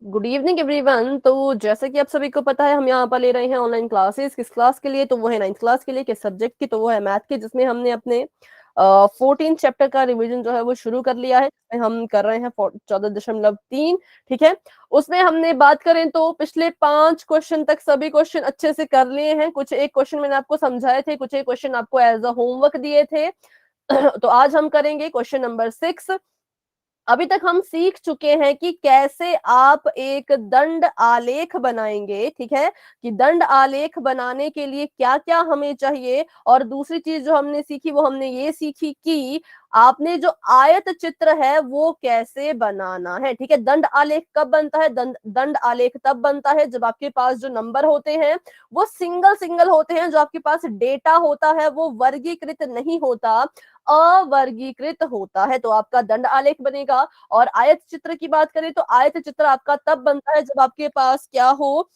Good evening everyone. तो जैसे कि आप सभी को पता है, हम यहाँ पर ले रहे हैं ऑनलाइन क्लासेस। किस क्लास के लिए? तो वो है 9th क्लास के लिए। किस सब्जेक्ट की? तो वो है मैथ की, जिसमें हमने अपने 14 चैप्टर का रिवीजन जो है वो शुरू कर लिया है, जिसमें हम कर रहे हैं 14.3। ठीक है। उसमें हमने बात करें तो पिछले 5 क्वेश्चन तक सभी क्वेश्चन अच्छे से कर लिए हैं। कुछ एक क्वेश्चन मैंने आपको समझाए थे, कुछ एक क्वेश्चन आपको एज अ होमवर्क दिए थे। तो आज हम करेंगे क्वेश्चन नंबर 6। अभी तक हम सीख चुके हैं कि कैसे आप एक दंड आलेख बनाएंगे। ठीक है, कि दंड आलेख बनाने के लिए क्या क्या हमें चाहिए। और दूसरी चीज जो हमने सीखी, वो हमने ये सीखी कि आपने जो आयत चित्र है वो कैसे बनाना है। ठीक है, दंड आलेख कब बनता है? दंड आलेख तब बनता है जब आपके पास जो नंबर होते हैं वो सिंगल सिंगल होते हैं। जो आपके पास डेटा होता है वो वर्गीकृत नहीं होता, अवर्गीकृत होता है, तो आपका दंड आलेख बनेगा। और आयत चित्र की बात करें तो आयत चित्र आपका तब बनता है जब आपके पास क्या हो,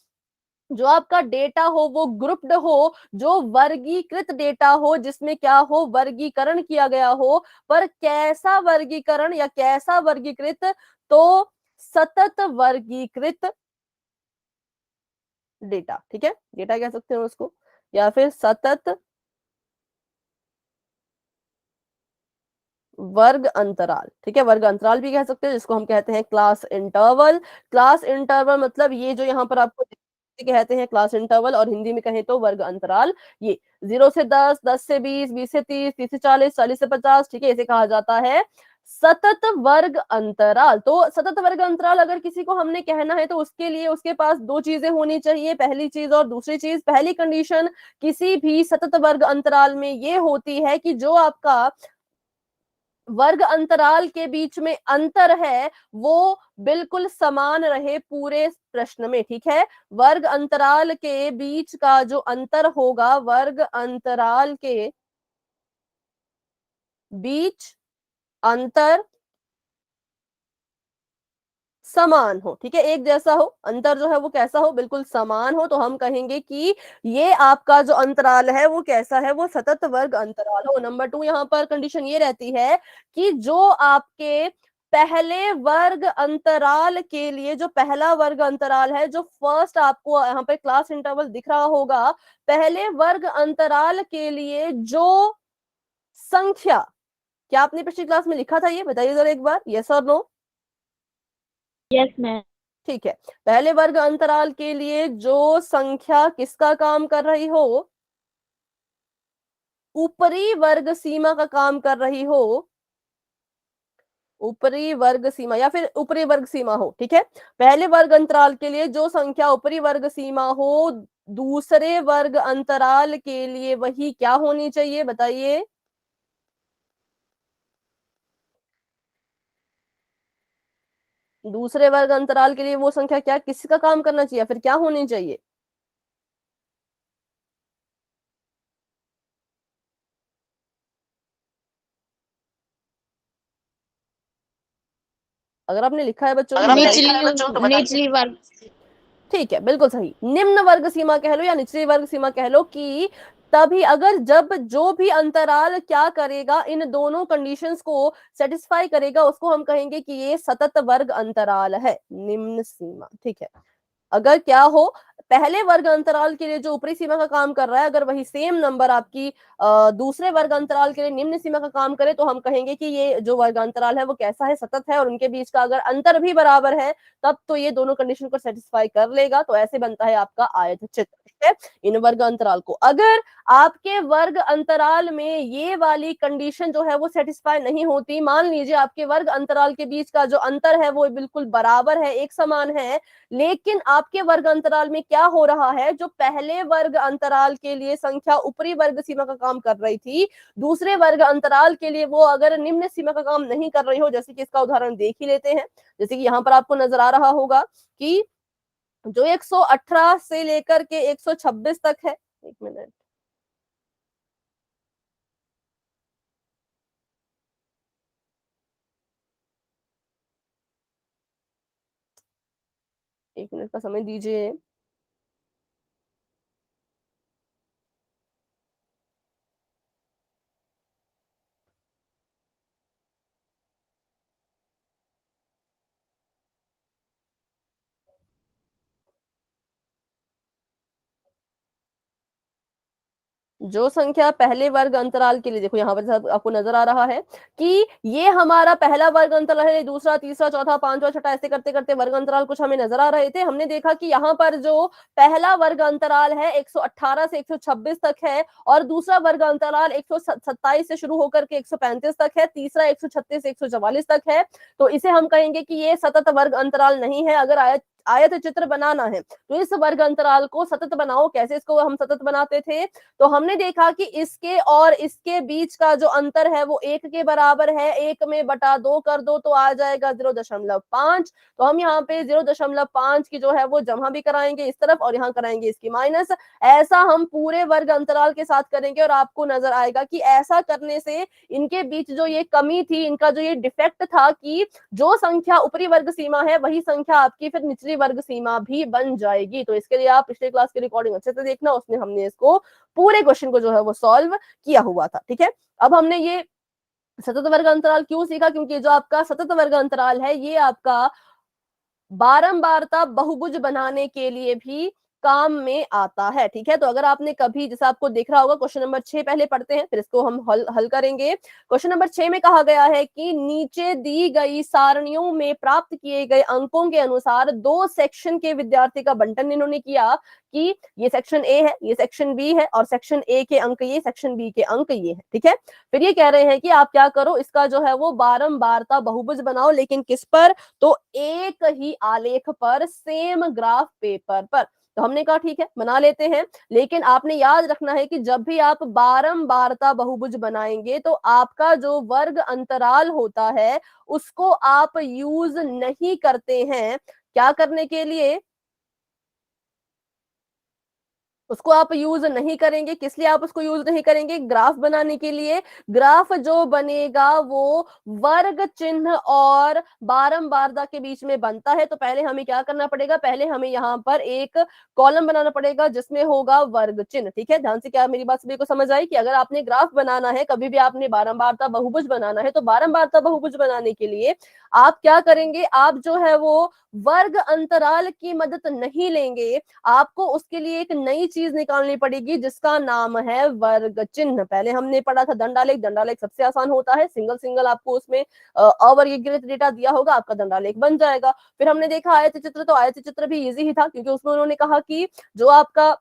जो आपका डेटा हो वो ग्रुप्ड हो, जो वर्गीकृत डेटा हो, जिसमें क्या हो, वर्गीकरण किया गया हो। पर कैसा वर्गीकरण या कैसा वर्गीकृत? तो सतत वर्गीकृत डेटा। ठीक है, डेटा कह सकते हैं उसको, या फिर सतत वर्ग अंतराल। ठीक है, वर्ग अंतराल भी कह सकते हैं, जिसको हम कहते हैं क्लास इंटरवल। क्लास इंटरवल मतलब ये जो यहाँ पर आपको कहते हैं क्लास इंटरवल, और हिंदी में कहें तो वर्ग अंतराल। ये 0 से 10, 10 से 20, 20 से 30, 30 से 40, 40 से 50। ठीक है, इसे कहा जाता है सतत वर्ग अंतराल। तो सतत वर्ग अंतराल अगर किसी को हमने कहना है तो उसके लिए उसके पास दो चीजें होनी चाहिए, पहली चीज और दूसरी चीज। पहली कंडीशन किसी भी सतत वर्ग अंतराल में ये होती है कि जो आपका वर्ग अंतराल के बीच में अंतर है वो बिल्कुल समान रहे पूरे प्रश्न में। ठीक है, वर्ग अंतराल के बीच का जो अंतर होगा, वर्ग अंतराल के बीच अंतर समान हो। ठीक है, एक जैसा हो, अंतर जो है वो कैसा हो, बिल्कुल समान हो, तो हम कहेंगे कि ये आपका जो अंतराल है वो कैसा है, वो सतत वर्ग अंतराल हो। नंबर 2, यहाँ पर कंडीशन ये रहती है कि जो आपके पहले वर्ग अंतराल के लिए, जो पहला वर्ग अंतराल है, जो फर्स्ट आपको यहाँ पे क्लास इंटरवल दिख रहा होगा, पहले वर्ग अंतराल के लिए जो संख्या, क्या आपने पिछली क्लास में लिखा था? ये बताइए जरा एक बार, यस और नो। Yes ma'am. ठीक है, पहले वर्ग अंतराल के लिए जो संख्या किसका काम कर रही हो, ऊपरी वर्ग सीमा का काम कर रही हो, ऊपरी वर्ग सीमा या फिर ऊपरी वर्ग सीमा हो। ठीक है, पहले वर्ग अंतराल के लिए जो संख्या ऊपरी वर्ग सीमा हो, दूसरे वर्ग अंतराल के लिए वही क्या होनी चाहिए, बताइए। दूसरे वर्ग अंतराल के लिए वो संख्या क्या, किसका काम करना चाहिए, फिर क्या होनी चाहिए? अगर आपने लिखा है बच्चों तो बताइए। निचली वर्ग। ठीक है, बिल्कुल सही। निम्न वर्ग सीमा कह लो या निचली वर्ग सीमा कह लो, कि तभी अगर जब जो भी अंतराल क्या करेगा, इन दोनों कंडीशंस को सेटिस्फाई करेगा, उसको हम कहेंगे कि ये सतत वर्ग अंतराल है, निम्न सीमा। ठीक है, अगर क्या हो, पहले वर्ग अंतराल के लिए जो ऊपरी सीमा का काम कर रहा है, अगर वही सेम नंबर आपकी दूसरे वर्ग अंतराल के लिए निम्न सीमा का काम करे, तो हम कहेंगे कि ये जो वर्ग अंतराल है वो कैसा है, सतत है। और उनके बीच का अगर अंतर भी बराबर है, तब तो ये दोनों कंडीशन को सेटिस्फाई कर लेगा। तो ऐसे बनता है आपका आयत चित्र। ठीक है, इन वर्ग अंतराल को, अगर आपके वर्ग अंतराल में ये वाली कंडीशन जो है वो सेटिस्फाई नहीं होती, मान लीजिए आपके वर्ग अंतराल के बीच का जो अंतर है वो बिल्कुल बराबर है, एक समान है, लेकिन आपके वर्ग अंतराल में क्या हो रहा है, जो पहले वर्ग अंतराल के लिए संख्या ऊपरी वर्ग सीमा का काम कर रही थी, दूसरे वर्ग अंतराल के लिए वो अगर निम्न सीमा का काम नहीं कर रही हो, जैसे कि इसका उदाहरण देख ही लेते हैं। जैसे कि यहाँ पर आपको नजर आ रहा होगा कि जो 118 से लेकर के 126 तक है, एक मिनट, एक मिनट का समय दीजिए। जो संख्या पहले वर्ग अंतराल के लिए, देखो यहाँ पर आपको नजर आ रहा है कि ये हमारा पहला वर्ग अंतराल है, दूसरा, तीसरा, चौथा, पांचवा, छठा, ऐसे करते करते वर्ग अंतराल कुछ हमें नजर आ रहे थे। हमने देखा कि यहाँ पर जो पहला वर्ग अंतराल है 118 से 126 तक है, और दूसरा वर्ग अंतराल 127 से शुरू होकर के 135 तक है, तीसरा 136 से 144 तक है। तो इसे हम कहेंगे कि ये सतत वर्ग अंतराल नहीं है। अगर आयत चित्र बनाना है तो इस वर्ग अंतराल को सतत बनाओ। कैसे इसको हम सतत बनाते थे? तो हमने देखा कि इसके और इसके बीच का जो अंतर है वो 1 के बराबर है। 1 में बटा 2 कर दो तो आ जाएगा 0.5। तो हम यहाँ पे 0.5 की जो है वो जमा भी कराएंगे इस तरफ, और यहाँ कराएंगे इसकी माइनस। ऐसा हम पूरे वर्ग अंतराल के साथ करेंगे, और आपको नजर आएगा कि ऐसा करने से इनके बीच जो ये कमी थी, इनका जो ये डिफेक्ट था कि जो संख्या ऊपरी वर्ग सीमा है वही संख्या आपकी फिर निचली वर्ग सीमा भी बन जाएगी। तो इसके लिए आप पिछले क्लास की रिकॉर्डिंग अच्छे से देखना, उसमें हमने इसको पूरे क्वेश्चन को जो है वो सॉल्व किया हुआ था। ठीक है, अब हमने ये सतत वर्ग अंतराल क्यों सीखा? क्योंकि जो आपका सतत वर्ग अंतराल है ये आपका बारंबारता बहुभुज बनाने के लिए भी काम में आता है। ठीक है, तो अगर आपने कभी, जैसे आपको दिख रहा होगा, क्वेश्चन नंबर 6 पहले पढ़ते हैं, फिर इसको हम हल करेंगे। क्वेश्चन नंबर 6 में कहा गया है कि नीचे दी गई सारणियों में प्राप्त किए गए अंकों के अनुसार दो सेक्शन के विद्यार्थी का बंटन इन्होंने किया कि ये सेक्शन ए है, ये सेक्शन बी है, और सेक्शन ए के अंक ये, सेक्शन बी के अंक ये है। ठीक है, फिर ये कह रहे हैं कि आप क्या करो, इसका जो है वो बारंबारता बहुभुज बनाओ, लेकिन किस पर? तो एक ही आलेख पर, सेम ग्राफ पेपर पर। तो हमने कहा ठीक है बना लेते हैं, लेकिन आपने याद रखना है कि जब भी आप बारंबारता बहुभुज बनाएंगे तो आपका जो वर्ग अंतराल होता है उसको आप यूज नहीं करते हैं। क्या करने के लिए? उसको आप यूज नहीं करेंगे। किस लिए आप उसको यूज नहीं करेंगे? ग्राफ बनाने के लिए। ग्राफ जो बनेगा वो वर्ग चिन्ह और बारंबारता के बीच में बनता है। तो पहले हमें क्या करना पड़ेगा? पहले हमें यहाँ पर एक कॉलम बनाना पड़ेगा जिसमें होगा वर्ग चिन्ह। ठीक है, ध्यान से, क्या मेरी बात सभी को समझ आई कि अगर आपने ग्राफ बनाना है, कभी भी आपने बारंबारता बहुभुज बनाना है, तो बारंबारता बहुभुज बनाने के लिए आप क्या करेंगे? आप जो है वो वर्ग अंतराल की मदद नहीं लेंगे, आपको उसके लिए एक नई चीज निकालनी पड़ेगी जिसका नाम है वर्ग चिन्ह। पहले हमने पढ़ा था दंडालेख। दंडालेख सबसे आसान होता है, सिंगल सिंगल आपको उसमें अवर्गीकृत डेटा दिया होगा, आपका दंडालेख बन जाएगा। फिर हमने देखा आयत चित्र, तो आयत चित्र भी इजी ही था, क्योंकि उसमें उन्होंने कहा कि जो आपका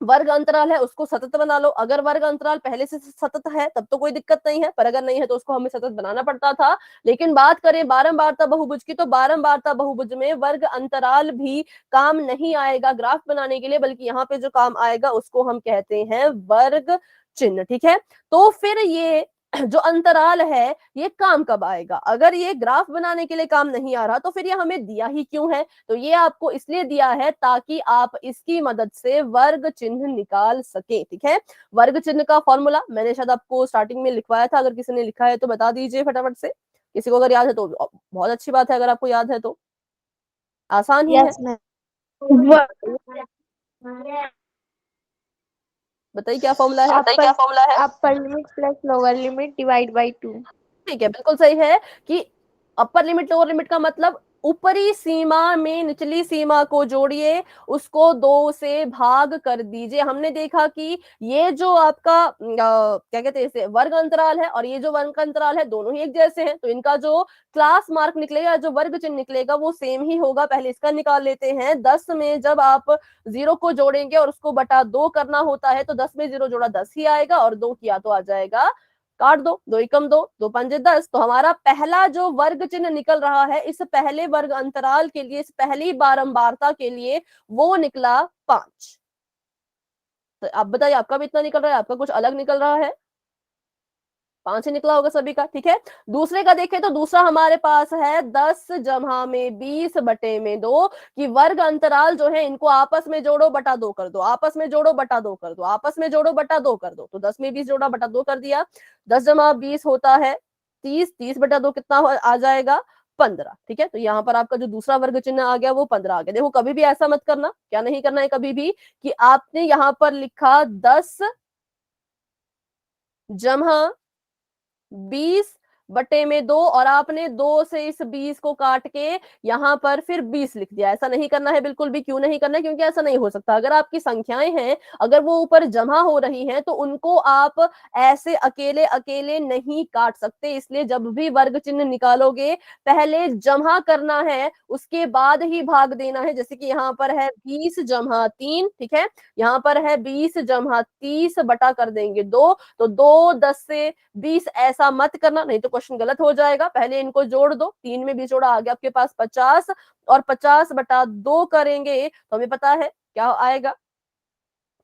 वर्ग अंतराल है उसको सतत बना लो। अगर वर्ग अंतराल पहले से सतत है तब तो कोई दिक्कत नहीं है, पर अगर नहीं है तो उसको हमें सतत बनाना पड़ता था। लेकिन बात करें बारंबारता बहुभुज की, तो बारंबारता बहुभुज में वर्ग अंतराल भी काम नहीं आएगा ग्राफ बनाने के लिए, बल्कि यहाँ पे जो काम आएगा उसको हम कहते हैं वर्ग चिन्ह। ठीक है, तो फिर ये जो अंतराल है ये काम कब आएगा? अगर ये ग्राफ बनाने के लिए काम नहीं आ रहा तो फिर ये हमें दिया ही क्यों है? तो ये आपको इसलिए दिया है ताकि आप इसकी मदद से वर्ग चिन्ह निकाल सके। ठीक है, वर्ग चिन्ह का फॉर्मूला मैंने शायद आपको स्टार्टिंग में लिखवाया था, अगर किसी ने लिखा है तो बता दीजिए फटाफट से। किसी को अगर याद है तो बहुत अच्छी बात है, अगर आपको याद है तो आसान ही है। Yes ma'am. बताइए क्या फॉर्मूला है? Upper limit plus lower limit divide by 2। ठीक है, बिल्कुल सही है कि अपर लिमिट लोअर लिमिट का मतलब ऊपरी सीमा में निचली सीमा को जोड़िए, उसको 2 से भाग कर दीजिए। हमने देखा कि ये जो आपका क्या कहते हैं इसे, वर्ग अंतराल है, और ये जो वर्ग अंतराल है दोनों ही एक जैसे हैं, तो इनका जो क्लास मार्क निकलेगा, जो वर्ग चिन्ह निकलेगा वो सेम ही होगा। पहले इसका निकाल लेते हैं। 10 में जब आप 0 को जोड़ेंगे और उसको बटा 2 करना होता है, तो 10 में 0 जोड़ा 10 ही आएगा, और 2 किया तो आ जाएगा, काट दो, 2 एकम 2, 2 पंजे 10। तो हमारा पहला जो वर्ग चिन्ह निकल रहा है इस पहले वर्ग अंतराल के लिए, इस पहली बारंबारता के लिए, वो निकला 5। तो आप बताइए आपका भी इतना निकल रहा है, आपका कुछ अलग निकल रहा है? 5 ही निकला होगा सभी का। ठीक है, दूसरे का देखें तो दूसरा हमारे पास है 10 जमा में 20 बटे में 2 कि वर्ग अंतराल जो है इनको आपस में जोड़ो बटा 2 कर दो, आपस में जोड़ो बटा 2 कर दो, आपस में जोड़ो बटा 2 कर दो। तो 10 में 20 जोड़ा बटा 2 कर दिया, 10 जमा 20 होता है 30, 30 बटा 2 कितना आ जाएगा? 15। ठीक है, तो यहाँ पर आपका जो दूसरा वर्ग चिन्ह आ गया वो 15 आ गया। देखो कभी भी ऐसा मत करना, क्या नहीं करना है कभी भी, कि आपने यहाँ पर लिखा 10 जमा 20 बटे में 2, और आपने 2 से इस 20 को काट के यहाँ पर फिर 20 लिख दिया। ऐसा नहीं करना है बिल्कुल भी। क्यों नहीं करना है? क्योंकि ऐसा नहीं हो सकता। अगर आपकी संख्याएं हैं, अगर वो ऊपर जमा हो रही हैं, तो उनको आप ऐसे अकेले अकेले नहीं काट सकते। इसलिए जब भी वर्ग चिन्ह निकालोगे, पहले जमा करना है, उसके बाद ही भाग देना है। जैसे कि यहाँ पर है 20 जमा 3, ठीक है। यहाँ पर है 20 जमा 30 बटा कर देंगे 2, तो 2 10 से 20 ऐसा मत करना, नहीं तो क्वेश्चन गलत हो जाएगा। पहले इनको जोड़ दो, 3 में 20 जोड़ा, आ गया आपके पास 50, और 50 बटा 2 करेंगे तो हमें पता है क्या आएगा,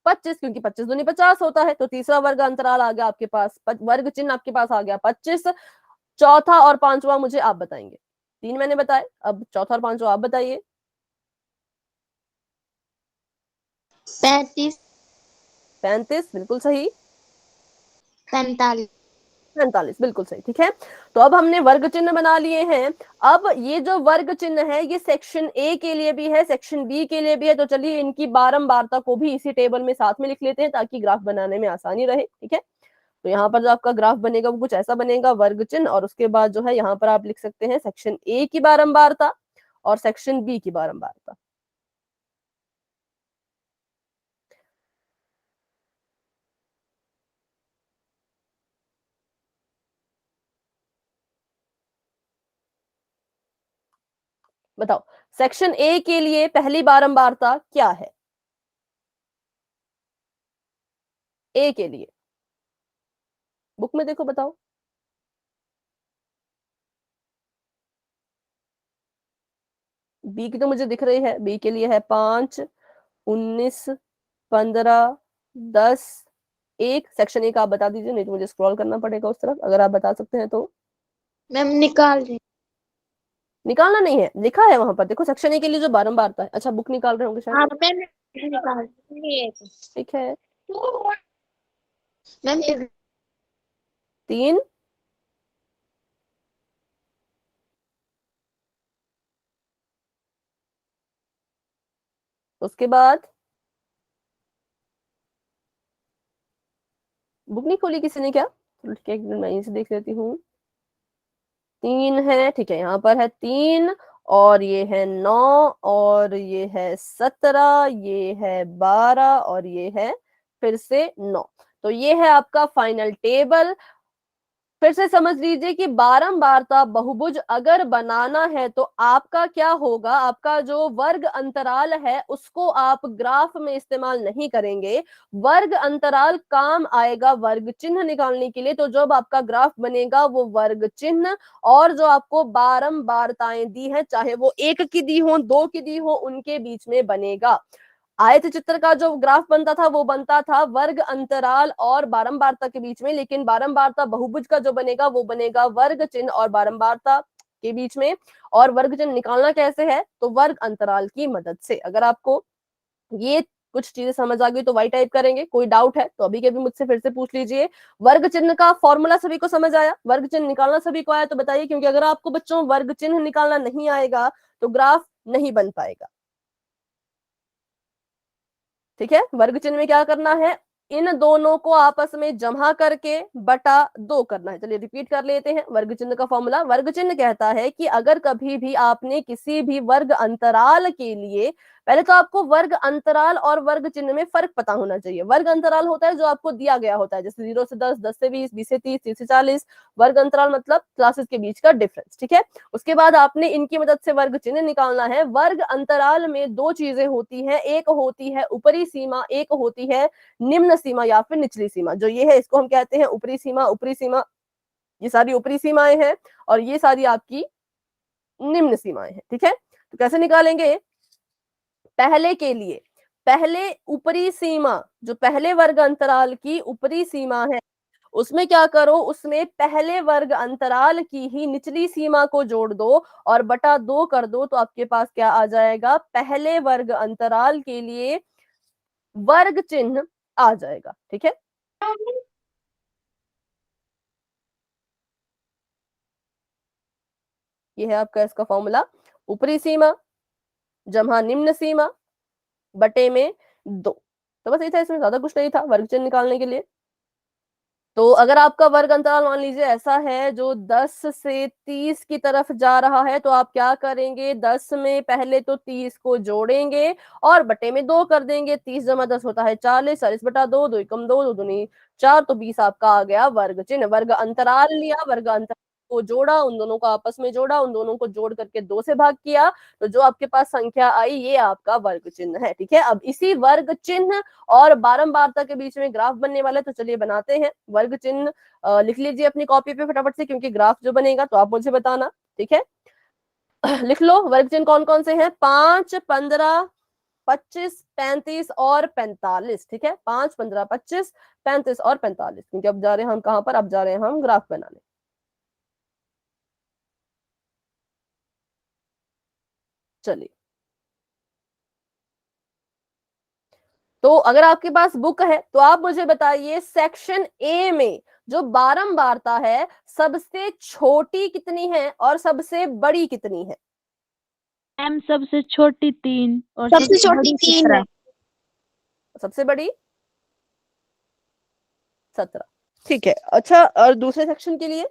25, क्योंकि 25 दूनी 50 होता है। तो तीसरा वर्ग अंतराल आ गया आपके पास, वर्ग चिन्ह आपके पास आ गया 25। चौथा और पांचवा मुझे आप बताएंगे। 3 मैंने बताए, अब चौथा और पांचवा आप बताइए। 35, 35 बिल्कुल सही, 45। 45 बिल्कुल सही, ठीक है। तो अब हमने वर्ग चिन्ह बना लिए हैं। अब ये जो वर्ग चिन्ह है, ये सेक्शन ए के लिए भी है, सेक्शन बी के लिए भी है। तो चलिए इनकी बारंबारता को भी इसी टेबल में साथ में लिख लेते हैं, ताकि ग्राफ बनाने में आसानी रहे, ठीक है। तो यहाँ पर जो आपका ग्राफ बनेगा वो कुछ ऐसा बनेगा, वर्ग चिन्ह, और उसके बाद जो है यहाँ पर आप लिख सकते हैं सेक्शन ए की बारंबारता और सेक्शन बी की बारंबारता। बताओ, सेक्शन ए के लिए पहली बारंबारता क्या है? ए के लिए बुक में देखो, बताओ। बी की तो मुझे दिख रही है, बी के लिए है 5, 19, 15, 10, 1। सेक्शन ए का आप बता दीजिए, नहीं तो मुझे स्क्रॉल करना पड़ेगा उस तरफ, अगर आप बता सकते हैं तो। मैम निकाल रही। निकालना नहीं है, लिखा है वहां पर, देखो सेक्शन ए के लिए जो बारंबारता है। अच्छा, बुक निकाल रहे होंगे शायद। हाँ मैम निकाल रही। ठीक है। मैम 3, उसके बाद बुक नहीं खोली किसी ने क्या? चलो ठीक है, एक मिनट मैं यहीं से देख लेती हूँ। 3 है, ठीक है, यहाँ पर है 3, और ये है 9, और ये है 17, ये है 12, और ये है फिर से 9। तो ये है आपका फाइनल टेबल। फिर से समझ लीजिए कि बारंबारता बहुभुज अगर बनाना है तो आपका क्या होगा, आपका जो वर्ग अंतराल है उसको आप ग्राफ में इस्तेमाल नहीं करेंगे। वर्ग अंतराल काम आएगा वर्ग चिन्ह निकालने के लिए। तो जब आपका ग्राफ बनेगा वो वर्ग चिन्ह और जो आपको बारंबारताएं दी है, चाहे वो 1 की दी हो, 2 की दी हो, उनके बीच में बनेगा। आयत चित्र का जो ग्राफ बनता था वो बनता था वर्ग अंतराल और बारंबारता के बीच में, लेकिन बारंबारता बहुभुज का जो बनेगा वो बनेगा वर्ग चिन्ह और बारंबारता के बीच में। और वर्ग चिन्ह निकालना कैसे है? तो वर्ग अंतराल की मदद से। अगर आपको ये कुछ चीजें समझ आ गई तो वाई टाइप करेंगे, कोई डाउट है तो अभी के अभी मुझसे फिर से पूछ लीजिए। वर्ग चिन्ह का फॉर्मूला सभी को समझ आया? वर्ग चिन्ह निकालना सभी को आया तो बताइए, क्योंकि अगर आपको बच्चों वर्ग चिन्ह निकालना नहीं आएगा तो ग्राफ नहीं बन पाएगा। ठीक है, वर्ग चिन्ह में क्या करना है? इन दोनों को आपस में जमा करके बटा 2 करना है। चलिए रिपीट कर लेते हैं वर्ग चिन्ह का फॉर्मूला। वर्ग चिन्ह कहता है कि अगर कभी भी आपने किसी भी वर्ग अंतराल के लिए, पहले तो आपको वर्ग अंतराल और वर्ग चिन्ह में फर्क पता होना चाहिए। वर्ग अंतराल होता है जो आपको दिया गया होता है, जैसे 0 से 10, 10 से 20, 20 से 30, 30 से 40। वर्ग अंतराल मतलब क्लासेस के बीच का डिफरेंस, ठीक है। उसके बाद आपने इनकी मदद से वर्ग चिन्ह निकालना है। वर्ग अंतराल में 2 चीजें होती हैं, एक होती है ऊपरी सीमा, एक होती है निम्न सीमा या फिर निचली सीमा। जो ये है इसको हम कहते हैं ऊपरी सीमा। ऊपरी सीमा, ये सारी ऊपरी सीमाएं हैं, और ये सारी आपकी निम्न सीमाएं हैं, ठीक है। तो कैसे निकालेंगे? पहले के लिए, पहले ऊपरी सीमा, जो पहले वर्ग अंतराल की ऊपरी सीमा है, उसमें क्या करो, उसमें पहले वर्ग अंतराल की ही निचली सीमा को जोड़ दो और बटा 2 कर दो। तो आपके पास क्या आ जाएगा? पहले वर्ग अंतराल के लिए वर्ग चिन्ह आ जाएगा, ठीक है। ये है आपका इसका फॉर्मूला, ऊपरी सीमा जमा निम्न सीमा बटे में 2। तो बस ये था, इसमें ज्यादा कुछ नहीं था वर्ग चिन्ह निकालने के लिए। तो अगर आपका वर्ग अंतराल मान लीजिए ऐसा है जो 10 से 30 की तरफ जा रहा है, तो आप क्या करेंगे, 10 में पहले तो 30 को जोड़ेंगे और बटे में 2 कर देंगे। 30 जमा 10 होता है 40, 40 बटा 2, 2 एकम 2, 2 दूनी 4, तो 20 आपका आ गया वर्ग चिन्ह। वर्ग अंतराल लिया, वर्ग अंतराल को जोड़ा, उन दोनों को आपस में जोड़ा, उन दोनों को जोड़ करके 2 से भाग किया, तो जो आपके पास संख्या आई ये आपका वर्ग चिन्ह है। ठीक है, अब इसी वर्ग चिन्ह और बारंबारता के बीच में ग्राफ बनने वाला है, तो चलिए बनाते हैं। वर्ग चिन्ह लिख लीजिए अपनी कॉपी पे फटाफट से, क्योंकि ग्राफ जो बनेगा तो आप मुझे बताना। ठीक है, लिख लो वर्ग चिन्ह कौन कौन से हैं। 5, 15, 25, 35 और 45। ठीक है, 5, 15, 25, 35 और 45, क्योंकि अब जा रहे हैं हम कहां पर, अब जा रहे हैं हम ग्राफ बनाने। चलिए, तो अगर आपके पास बुक है तो आप मुझे बताइए सेक्शन ए में जो बारंबारता है सबसे छोटी कितनी है और सबसे बड़ी कितनी है। मैम सबसे छोटी 3 और सबसे छोटी बड़ी 3 है। 17। सबसे बड़ी 17। ठीक है, अच्छा, और दूसरे सेक्शन के लिए,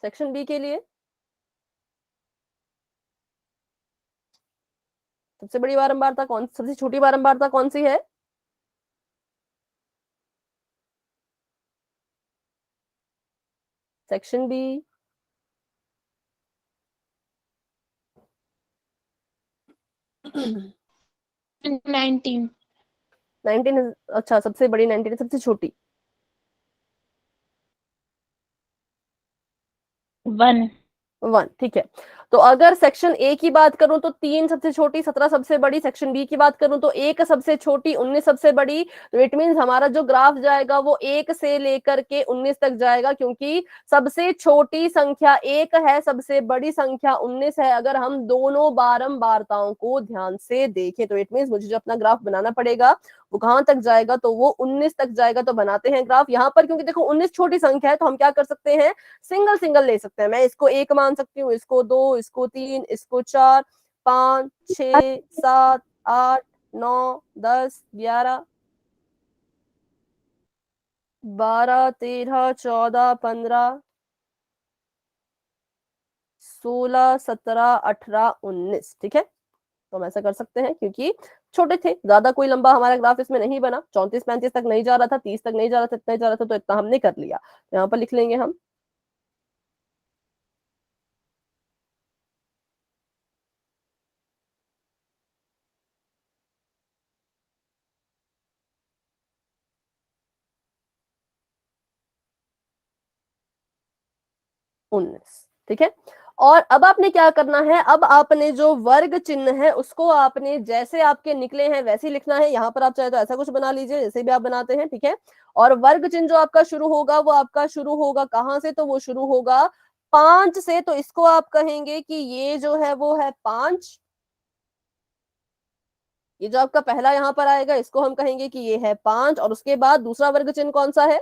सेक्शन बी के लिए सबसे बड़ी बारंबारता कौन, सबसे छोटी बारंबारता कौन सी है। Section B 19। 19। अच्छा, सबसे बड़ी 19 है, सबसे छोटी 1। 1। ठीक है, तो अगर सेक्शन ए की बात करूं तो 3 सबसे छोटी, 17 सबसे बड़ी। सेक्शन बी की बात करूं तो 1 सबसे छोटी, 19 सबसे बड़ी। तो इट मीन्स हमारा जो ग्राफ जाएगा वो 1 से लेकर के 19 तक जाएगा, क्योंकि सबसे छोटी संख्या 1 है, सबसे बड़ी संख्या 19 है। अगर हम दोनों बारंबारताओं को ध्यान से देखें तो इट मीन्स मुझे जो अपना ग्राफ बनाना पड़ेगा वो कहां तक जाएगा, तो वो 19 तक जाएगा। तो बनाते हैं ग्राफ यहाँ पर, क्योंकि देखो 19 छोटी संख्या है तो हम क्या कर सकते हैं, सिंगल सिंगल ले सकते हैं। मैं इसको 1 मान सकती हूँ, इसको 2, इसको 3, इसको 4, 5, 6, 7, 8, 9, 10, 11, 12, 13, 14, 15, 16, 17, 18, 19। ठीक है, तो हम ऐसा कर सकते हैं, क्योंकि छोटे थे, ज्यादा कोई लंबा हमारा ग्राफ इसमें नहीं बना। 34, 35 तक नहीं जा रहा था, 30 तक नहीं जा रहा था, इतना ही जा रहा था, तो इतना हमने कर लिया। यहाँ पर लिख लेंगे हम 19। ठीक है, और अब आपने क्या करना है, अब आपने जो वर्ग चिन्ह है उसको आपने जैसे आपके निकले हैं वैसे ही लिखना है। यहाँ पर आप चाहे तो ऐसा कुछ बना लीजिए जैसे भी आप बनाते हैं। ठीक है, और वर्ग चिन्ह जो आपका शुरू होगा वो आपका शुरू होगा कहाँ से, तो वो शुरू होगा 5 से। तो इसको आप कहेंगे कि ये जो है वो है 5। ये जो आपका पहला यहाँ पर आएगा इसको हम कहेंगे कि ये है 5, और उसके बाद दूसरा वर्ग चिन्ह कौन सा है,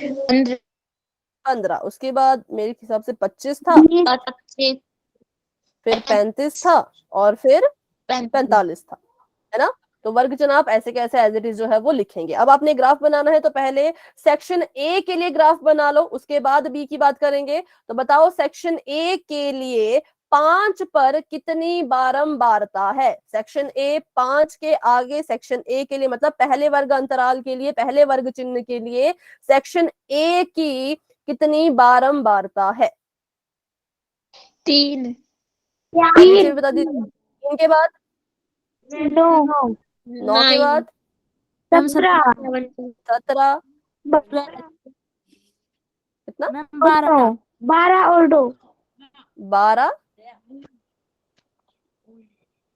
15। उसके बाद मेरे हिसाब से 25 था, 25, फिर 35 था, और फिर 35। 45 था, है ना। तो वर्ग चिन्ह आप ऐसे कैसे एज इट इज जो है वो लिखेंगे। अब आपने ग्राफ बनाना है तो पहले सेक्शन ए के लिए ग्राफ बना लो, उसके बाद बी की बात करेंगे। तो बताओ सेक्शन ए के लिए 5 पर कितनी बारंबारता है। सेक्शन ए 5 के आगे सेक्शन ए के लिए, मतलब पहले वर्ग अंतराल के लिए, पहले वर्ग चिन्ह के लिए सेक्शन ए की कितनी बारंबारता है। 3। नीचे भी बता दीजिए। 3 के बाद 9, 9 के बाद 17, 17, 12, कितना, 12 और 2, 12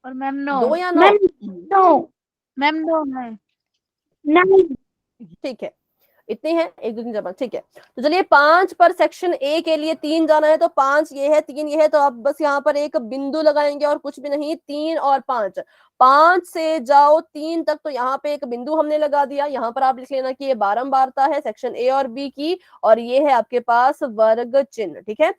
और मैम 9। 2 या 9। 9, मैम 9 है। 9। ठीक है, इतनी है, 1 2 3 4 5। ठीक है, तो चलिए 5 पर सेक्शन ए के लिए 3 जाना है, तो 5 ये है, 3 ये है, तो आप बस यहाँ पर एक बिंदु लगाएंगे और कुछ भी नहीं। 3 और 5, 5 से जाओ 3 तक, तो यहाँ पे एक बिंदु हमने लगा दिया। यहाँ पर आप लिख लेना कि ये बारंबारता है सेक्शन ए और बी की, और ये है आपके पास वर्ग चिन्ह। ठीक है,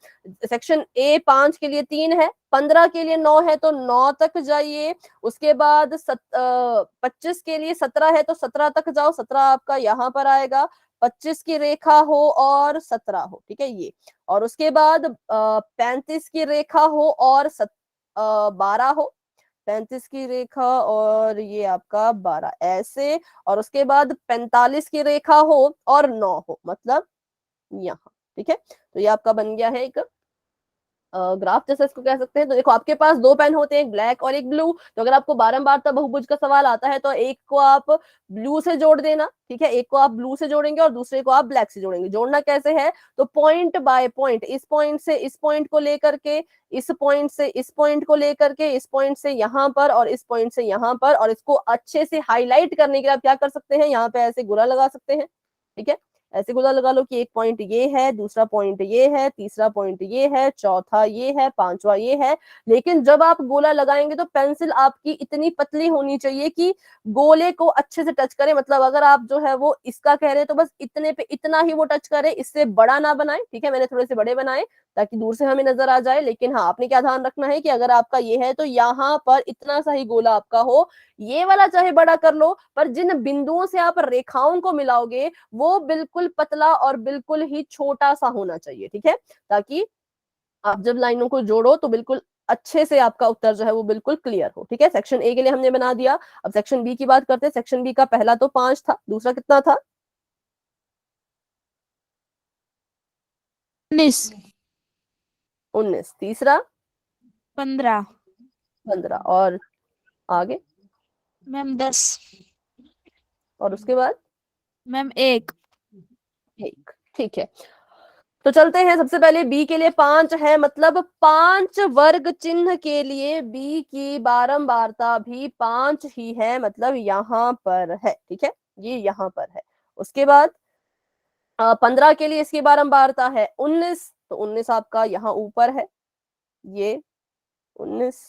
सेक्शन ए 5 के लिए 3 है, 15 के लिए 9 है, तो 9 तक जाइए। उसके बाद 25 के लिए 17 है, तो 17 तक जाओ, 17 आपका यहाँ पर आएगा। 25 की रेखा हो और 17 हो, ठीक है ये। और उसके बाद 35 की रेखा हो और 12 हो, 35 की रेखा और ये आपका 12 ऐसे। और उसके बाद 45 की रेखा हो और 9 हो, मतलब यहाँ। ठीक है, तो ये आपका बन गया है एक ग्राफ जैसा इसको कह सकते हैं। तो देखो आपके पास दो पेन होते हैं, एक ब्लैक और एक ब्लू। तो अगर आपको बारंबारता बहुभुज का सवाल आता है तो एक को आप ब्लू से जोड़ देना, ठीक है, एक को आप ब्लू से जोड़ेंगे और दूसरे को आप ब्लैक से जोड़ेंगे। जोड़ना कैसे है, तो पॉइंट बाय पॉइंट, इस पॉइंट से इस पॉइंट को लेकर के, इस पॉइंट से इस पॉइंट को लेकर के, इस पॉइंट से यहाँ पर और इस पॉइंट से यहाँ पर। और इसको अच्छे से हाईलाइट करने के लिए आप क्या कर सकते हैं, यहाँ पे ऐसे गोला लगा सकते हैं। ठीक है, ऐसे गोला लगा लो कि एक पॉइंट ये है, दूसरा पॉइंट ये है, तीसरा पॉइंट ये है, चौथा ये है, पांचवा ये है। लेकिन जब आप गोला लगाएंगे तो पेंसिल आपकी इतनी पतली होनी चाहिए कि गोले को अच्छे से टच करे। मतलब अगर आप जो है वो इसका कह रहे हैं तो बस इतने पे इतना ही वो टच करे, इससे बड़ा ना बनाए। ठीक है, मैंने थोड़े से बड़े बनाए ताकि दूर से हमें नजर आ जाए। लेकिन हाँ, आपने क्या ध्यान रखना है कि अगर आपका ये है तो यहाँ पर इतना सा ही गोला आपका हो। ये वाला चाहे बड़ा कर लो, पर जिन बिंदुओं से आप रेखाओं को मिलाओगे वो बिल्कुल पतला और बिल्कुल ही छोटा सा होना चाहिए। ठीक है, ताकि आप जब लाइनों को जोड़ो तो बिल्कुल अच्छे से आपका उत्तर जो है वो बिल्कुल क्लियर हो। ठीक है, सेक्शन ए के लिए हमने बना दिया। अब सेक्शन बी की बात करते हैं। सेक्शन बी का पहला तो 5 था, दूसरा कितना था, 19 19, तीसरा 15 15, और आगे, मैम 10 और उसके बाद मैम 1 1। ठीक है, तो चलते हैं। सबसे पहले बी के लिए 5 है, मतलब 5 वर्ग चिन्ह के लिए बी की बारंबारता भी 5 ही है, मतलब यहाँ पर है। ठीक है, ये यहाँ पर है। उसके बाद 15 के लिए इसकी बारंबारता है 19, तो 19 आपका यहाँ ऊपर है, ये 19।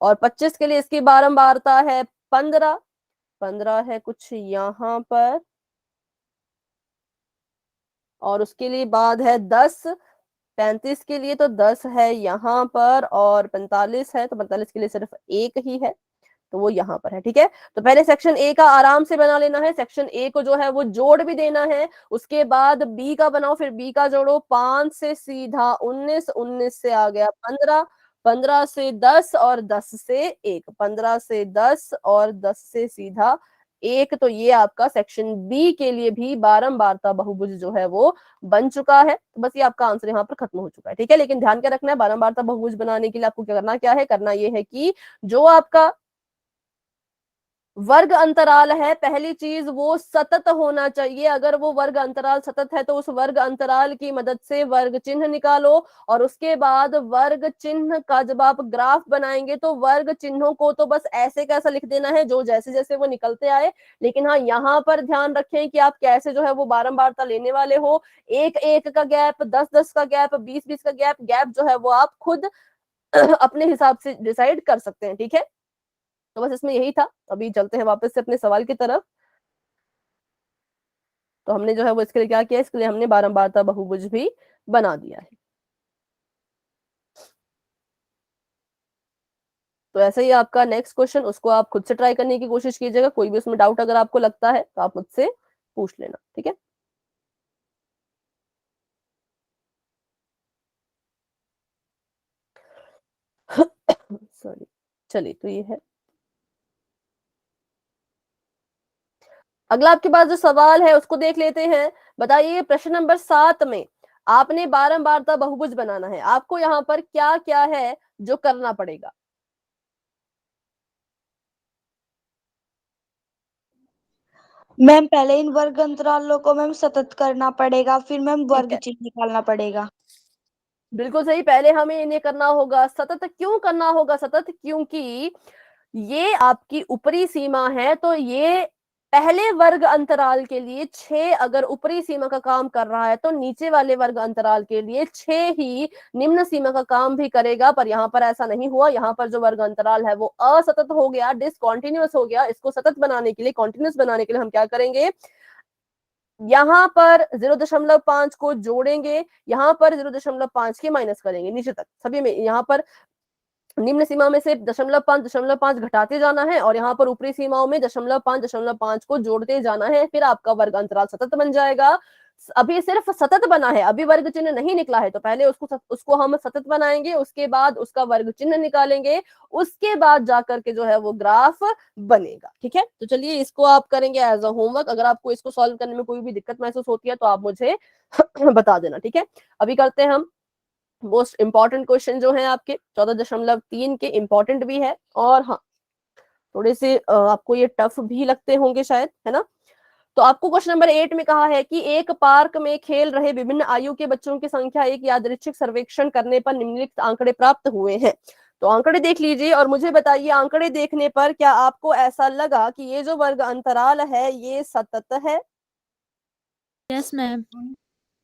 और 25 के लिए इसकी बारंबारता है 15, 15 है कुछ यहाँ पर। और उसके लिए बाद है 10, 35 के लिए तो 10 है यहाँ पर, और 45 है तो 45 के लिए सिर्फ एक ही है, तो वो यहाँ पर है। ठीक है, तो पहले सेक्शन ए का आराम से बना लेना है। सेक्शन ए को जो है वो जोड़ भी देना है। उसके बाद बी का बनाओ, फिर बी का जोड़ो। 5 से सीधा 19, 19 से आ गया 15, 15 से 10 और 10 से 1, 15 से 10 और 10 से सीधा 1। तो ये आपका सेक्शन बी के लिए भी बारंबारता बहुभुज जो है वो बन चुका है। तो बस ये आपका आंसर यहाँ पर खत्म हो चुका है। ठीक है, लेकिन ध्यान क्या रखना है, बारंबारता बहुभुज बनाने के लिए आपको क्या करना, क्या है करना, ये है कि जो आपका वर्ग अंतराल है, पहली चीज वो सतत होना चाहिए। अगर वो वर्ग अंतराल सतत है तो उस वर्ग अंतराल की मदद से वर्ग चिन्ह निकालो। और उसके बाद वर्ग चिन्ह का जब आप ग्राफ बनाएंगे तो वर्ग चिन्हों को तो बस ऐसे कैसा लिख देना है जो जैसे जैसे वो निकलते आए। लेकिन हाँ, यहाँ पर ध्यान रखें कि आप कैसे जो है वो बारंबारता लेने वाले हो। 1 1 का गैप, 10 10 का गैप, 20 20 का गैप, गैप जो है वो आप खुद अपने हिसाब से डिसाइड कर सकते हैं। ठीक है, तो बस इसमें यही था। अभी चलते हैं वापस से अपने सवाल की तरफ। तो हमने जो है वो इसके लिए क्या किया, इसके लिए हमने बारंबारता बहुभुज भी बना दिया है। तो ऐसे ही आपका नेक्स्ट क्वेश्चन, उसको आप खुद से ट्राई करने की कोशिश कीजिएगा। कोई भी उसमें डाउट अगर आपको लगता है तो आप मुझसे पूछ लेना। ठीक है, सॉरी, चलिए तो ये है। अगला आपके पास जो सवाल है उसको देख लेते हैं। बताइए, प्रश्न नंबर 7 में आपने बारंबारता बहुभुज बनाना है। आपको यहाँ पर क्या क्या है जो करना पड़ेगा। मैम पहले इन वर्ग अंतरालों को मैम सतत करना पड़ेगा, फिर मैम ठीक वर्ग है, चिन्ह निकालना पड़ेगा। बिल्कुल सही। पहले हमें इन्हें करना होगा सतत। क्यों करना होगा सतत, क्योंकि ये आपकी ऊपरी सीमा है, तो ये पहले वर्ग अंतराल के लिए 6 अगर ऊपरी सीमा का काम कर रहा है तो नीचे वाले वर्ग अंतराल के लिए 6 ही निम्न सीमा का काम भी करेगा। पर यहाँ पर ऐसा नहीं हुआ, यहाँ पर जो वर्ग अंतराल है वो असतत हो गया, डिसकॉन्टिन्यूअस हो गया। इसको सतत बनाने के लिए, कॉन्टिन्यूअस बनाने के लिए हम क्या करेंगे, यहाँ पर 0.5 को जोड़ेंगे, यहाँ पर 0.5 के माइनस करेंगे नीचे तक सभी में। यहाँ पर निम्न सीमा में से 0.5 घटाते जाना है और यहाँ पर ऊपरी सीमाओं में 0.5 को जोड़ते जाना है, फिर आपका वर्ग अंतराल सतत बन जाएगा। अभी सिर्फ सतत बना है, अभी वर्ग चिन्ह नहीं निकला है, तो पहले उसको हम सतत बनाएंगे, उसके बाद उसका वर्ग चिन्ह निकालेंगे, उसके बाद जाकर के जो है वो ग्राफ बनेगा। ठीक है, तो चलिए इसको आप करेंगे एज अ होमवर्क। अगर आपको इसको सॉल्व करने में कोई भी दिक्कत महसूस होती है तो आप मुझे बता देना। ठीक है, अभी करते हैं हम मोस्ट इंपॉर्टेंट क्वेश्चन जो है आपके 14.3 के, इंपॉर्टेंट भी है और हाँ थोड़े से आपको ये टफ भी लगते होंगे शायद, है ना। तो आपको क्वेश्चन नंबर 8 में कहा है कि एक पार्क में खेल रहे विभिन्न आयु के बच्चों की संख्या एक यादृच्छिक सर्वेक्षण करने पर निम्नलिखित आंकड़े प्राप्त हुए हैं। तो आंकड़े देख लीजिए और मुझे बताइए, आंकड़े देखने पर क्या आपको ऐसा लगा कि ये जो वर्ग अंतराल है ये सतत है? Yes ma'am.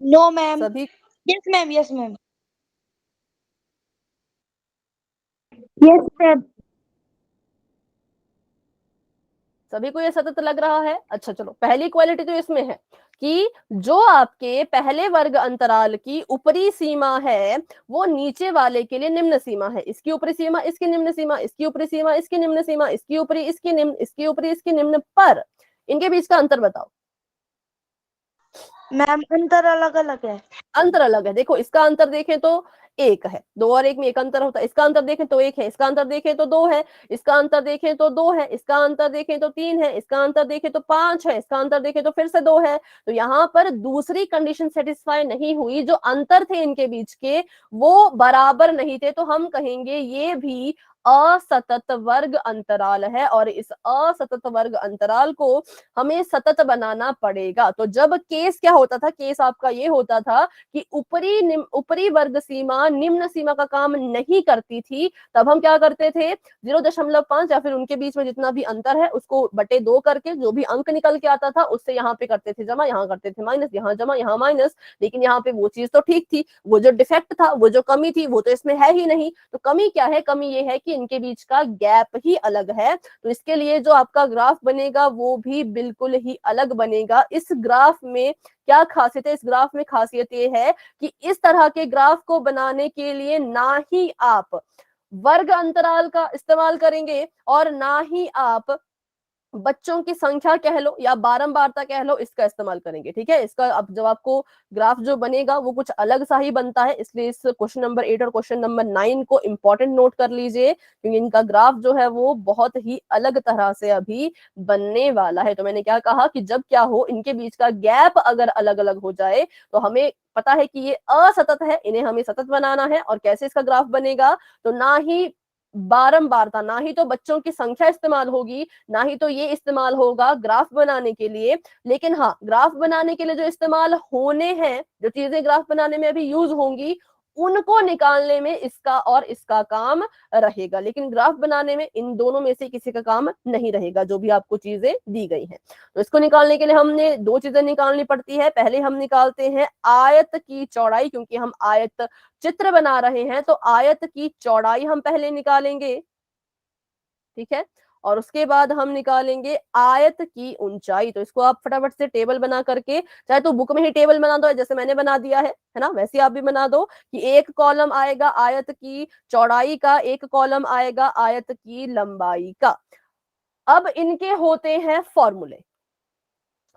No ma'am. सभी yes ma'am, yes ma'am. Yes ma'am. सभी को ये सतत लग रहा है? अच्छा चलो, पहली क्वालिटी तो इसमें है कि जो आपके पहले वर्ग अंतराल की ऊपरी सीमा है वो नीचे वाले के लिए निम्न सीमा है। इसकी ऊपरी सीमा, इसकी निम्न सीमा, इसकी ऊपरी सीमा, इसकी निम्न सीमा, इसकी ऊपरी, इसकी निम्न, इसकी ऊपरी, इसकी निम्न, पर इनके बीच का अंतर बताओ। मैम अंतर अलग अलग है। अंतर अलग है। देखो इसका अंतर देखें तो 1 है, 2 और 1 में 1 अंतर होता है। इसका अंतर देखें तो 1 है, इसका अंतर देखें तो 2 है, इसका अंतर देखें तो 2 है, इसका अंतर देखें तो 3 है, इसका अंतर देखें तो 5 है, इसका अंतर देखें तो फिर से 2 है। तो यहाँ पर दूसरी कंडीशन सेटिस्फाई नहीं हुई, जो अंतर थे इनके बीच के वो बराबर नहीं थे, तो हम कहेंगे ये भी असतत वर्ग अंतराल है और इस असतत वर्ग अंतराल को हमें सतत बनाना पड़ेगा। तो जब केस क्या होता था, केस आपका ये होता था कि ऊपरी वर्ग सीमा निम्न सीमा का काम नहीं करती थी, तब हम क्या करते थे, 0.5 या फिर उनके बीच में जितना भी अंतर है उसको बटे 2 करके जो भी अंक निकल के आता था उससे यहाँ पे करते थे जमा, यहाँ करते थे माइनस, यहाँ जमा, यहाँ माइनस। लेकिन यहाँ पे वो चीज तो ठीक थी, वो जो डिफेक्ट था, वो जो कमी थी वो तो इसमें है ही नहीं। तो कमी क्या है, कमी ये है कि इनके बीच का गैप ही अलग है। तो इसके लिए जो आपका ग्राफ बनेगा वो भी बिल्कुल ही अलग बनेगा। इस ग्राफ में क्या खासियत है, इस ग्राफ में खासियत ये है कि इस तरह के ग्राफ को बनाने के लिए ना ही आप वर्ग अंतराल का इस्तेमाल करेंगे और ना ही आप बच्चों की संख्या कह लो या बारंबारता कह लो, इसका इस्तेमाल करेंगे। ठीक है, इसका अब जब आपको ग्राफ जो बनेगा वो कुछ अलग सा ही बनता है, इसलिए इस क्वेश्चन नंबर 8 और क्वेश्चन नंबर 9 को इंपॉर्टेंट नोट कर लीजिए, क्योंकि इनका ग्राफ जो है वो बहुत ही अलग तरह से अभी बनने वाला है। तो मैंने क्या कहा कि जब क्या हो, इनके बीच का गैप अगर अलग अलग हो जाए तो हमें पता है कि ये असतत है, इन्हें हमें सतत बनाना है। और कैसे इसका ग्राफ बनेगा, तो ना ही बारंबारता, ना ही तो बच्चों की संख्या इस्तेमाल होगी, ना ही तो ये इस्तेमाल होगा ग्राफ बनाने के लिए। लेकिन हाँ, ग्राफ बनाने के लिए जो इस्तेमाल होने हैं, जो चीजें ग्राफ बनाने में अभी यूज होंगी, उनको निकालने में इसका और इसका काम रहेगा। लेकिन ग्राफ बनाने में इन दोनों में से किसी का काम नहीं रहेगा, जो भी आपको चीजें दी गई हैं। तो इसको निकालने के लिए हमने 2 चीजें निकालनी पड़ती है। पहले हम निकालते हैं आयत की चौड़ाई, क्योंकि हम आयत चित्र बना रहे हैं तो आयत की चौड़ाई हम पहले निकालेंगे। ठीक है, और उसके बाद हम निकालेंगे आयत की ऊंचाई। तो इसको आप फटाफट से टेबल बना करके, चाहे तो बुक में ही टेबल बना दो जैसे मैंने बना दिया है ना, वैसे आप भी बना दो कि एक कॉलम आएगा आयत की चौड़ाई का, एक कॉलम आएगा आयत की लंबाई का। अब इनके होते हैं फॉर्मूले।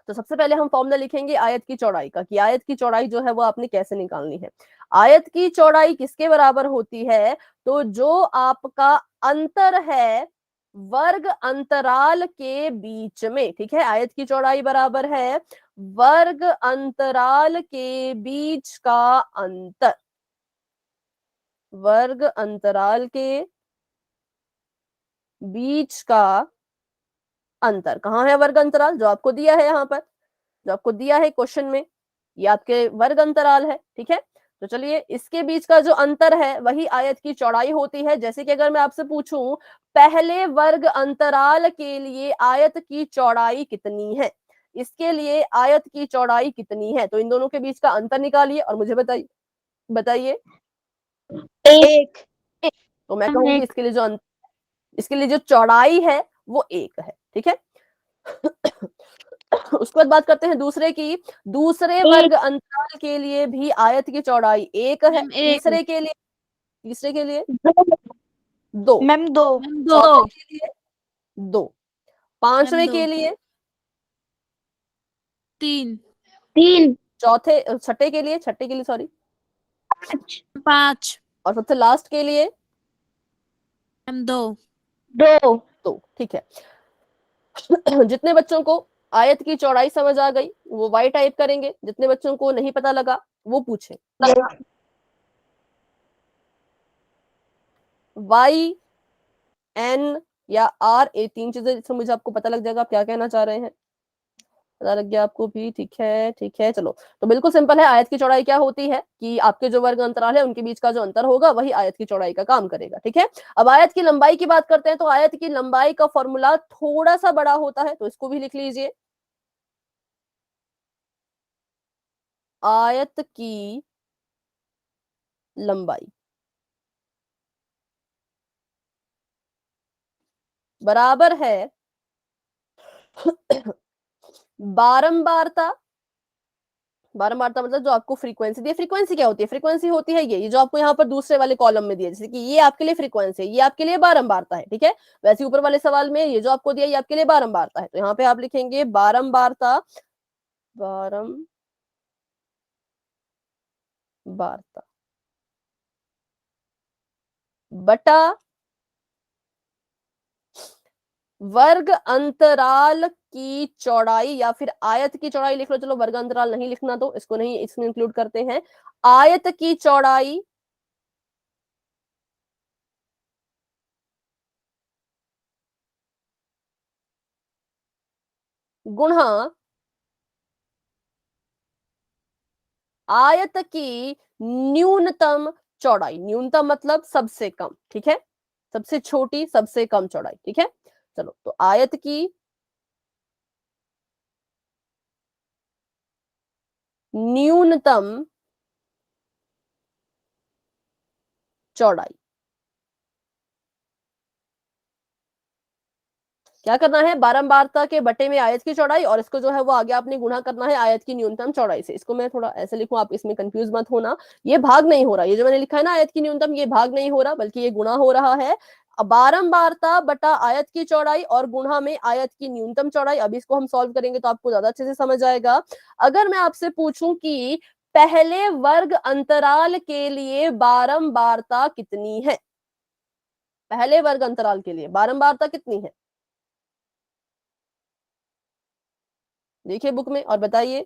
तो सबसे पहले हम फॉर्मूला लिखेंगे आयत की चौड़ाई का, कि आयत की चौड़ाई जो है वो आपने कैसे निकालनी है। आयत की चौड़ाई किसके बराबर होती है, तो जो आपका अंतर है वर्ग अंतराल के बीच में। ठीक है, आयत की चौड़ाई बराबर है वर्ग अंतराल के बीच का अंतर। वर्ग अंतराल के बीच का अंतर कहाँ है, वर्ग अंतराल जो आपको दिया है यहाँ पर, जो आपको दिया है क्वेश्चन में, ये आपके वर्ग अंतराल है। ठीक है, तो चलिए इसके बीच का जो अंतर है वही आयत की चौड़ाई होती है। जैसे कि अगर मैं आपसे पूछूं पहले वर्ग अंतराल के लिए आयत की चौड़ाई कितनी है, इसके लिए आयत की चौड़ाई कितनी है, तो इन दोनों के बीच का अंतर निकालिए और मुझे बताइए। बताइए। 1। तो मैं कहूंगी इसके लिए जो चौड़ाई है वो 1 है। ठीक है। उसके बाद बात करते हैं दूसरे की। दूसरे वर्ग अंतराल के लिए भी आयत की चौड़ाई 1 है। मैम, एक। तीसरे के लिए 2। मैम 2। मैम, 2। चौथे के लिए 2। पांचवें मैम, के 2। लिए 3। 3। छठे के लिए सॉरी 5। और सबसे लास्ट के लिए मैम, 2। 2। 2। ठीक है। जितने बच्चों को आयत की चौड़ाई समझ आ गई वो वाई टाइप करेंगे, जितने बच्चों को नहीं पता लगा वो पूछे। वाई, एन या आर, ये 3 चीजें जिससे मुझे आपको पता लग जाएगा आप क्या कहना चाह रहे हैं। पता लग गया आपको भी। ठीक है ठीक है। चलो तो बिल्कुल सिंपल है। आयत की चौड़ाई क्या होती है कि आपके जो वर्ग अंतराल है उनके बीच का जो अंतर होगा वही आयत की चौड़ाई का काम करेगा। ठीक है। अब आयत की लंबाई की बात करते हैं तो आयत की लंबाई का फॉर्मूला थोड़ा सा बड़ा होता है, तो इसको भी लिख लीजिए। आयत की लंबाई बराबर है बारंबारता। बारंबारता मतलब जो आपको फ्रीक्वेंसी दी। फ्रीक्वेंसी क्या होती है? फ्रीक्वेंसी होती है ये जो आपको यहाँ पर दूसरे वाले कॉलम में दिया, जैसे कि ये आपके लिए फ्रीक्वेंसी है, ये आपके लिए बारंबारता है। ठीक है। वैसे ऊपर वाले सवाल में ये जो आपको दिया ये आपके लिए बारंबारता है, तो यहाँ पे आप लिखेंगे बारंबारता। बारंबारता बटा वर्ग अंतराल की चौड़ाई, या फिर आयत की चौड़ाई लिख लो। चलो वर्ग अंतराल नहीं लिखना तो इसको नहीं इसमें इंक्लूड करते हैं। आयत की चौड़ाई गुणा आयत की न्यूनतम चौड़ाई। न्यूनतम मतलब सबसे कम। ठीक है। सबसे छोटी सबसे कम चौड़ाई। ठीक है। चलो तो आयत की न्यूनतम चौड़ाई क्या करना है? बारंबारता के बटे में आयत की चौड़ाई, और इसको जो है वो आगे आपने गुणा करना है आयत की न्यूनतम चौड़ाई से। इसको मैं थोड़ा ऐसे लिखूं, आप इसमें कंफ्यूज मत होना। ये भाग नहीं हो रहा, ये जो मैंने लिखा है ना आयत की न्यूनतम, ये भाग नहीं हो रहा बल्कि ये गुणा हो रहा है। बारंबारता बटा आयत की चौड़ाई और गुणा में आयत की न्यूनतम चौड़ाई। अभी इसको हम सॉल्व करेंगे तो आपको ज्यादा अच्छे से समझ आएगा। अगर मैं आपसे पूछूं कि पहले वर्ग अंतराल के लिए बारंबारता कितनी है, पहले वर्ग अंतराल के लिए बारंबारता कितनी है, देखिए बुक में और बताइए।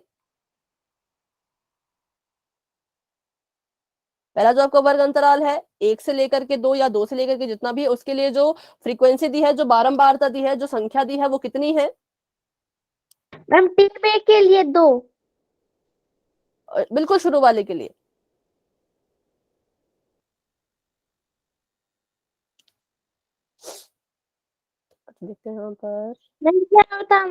पहला जो आपका वर्ग अंतराल है 1 से लेकर के 2 या 2 से लेकर के जितना भी है, उसके लिए जो फ्रीक्वेंसी दी है, जो बारंबारता दी है, जो संख्या दी है, वो कितनी है? मैम टीपे के लिए 2। बिल्कुल शुरू वाले के लिए देखते हैं यहाँ पर। नहीं क्या होता?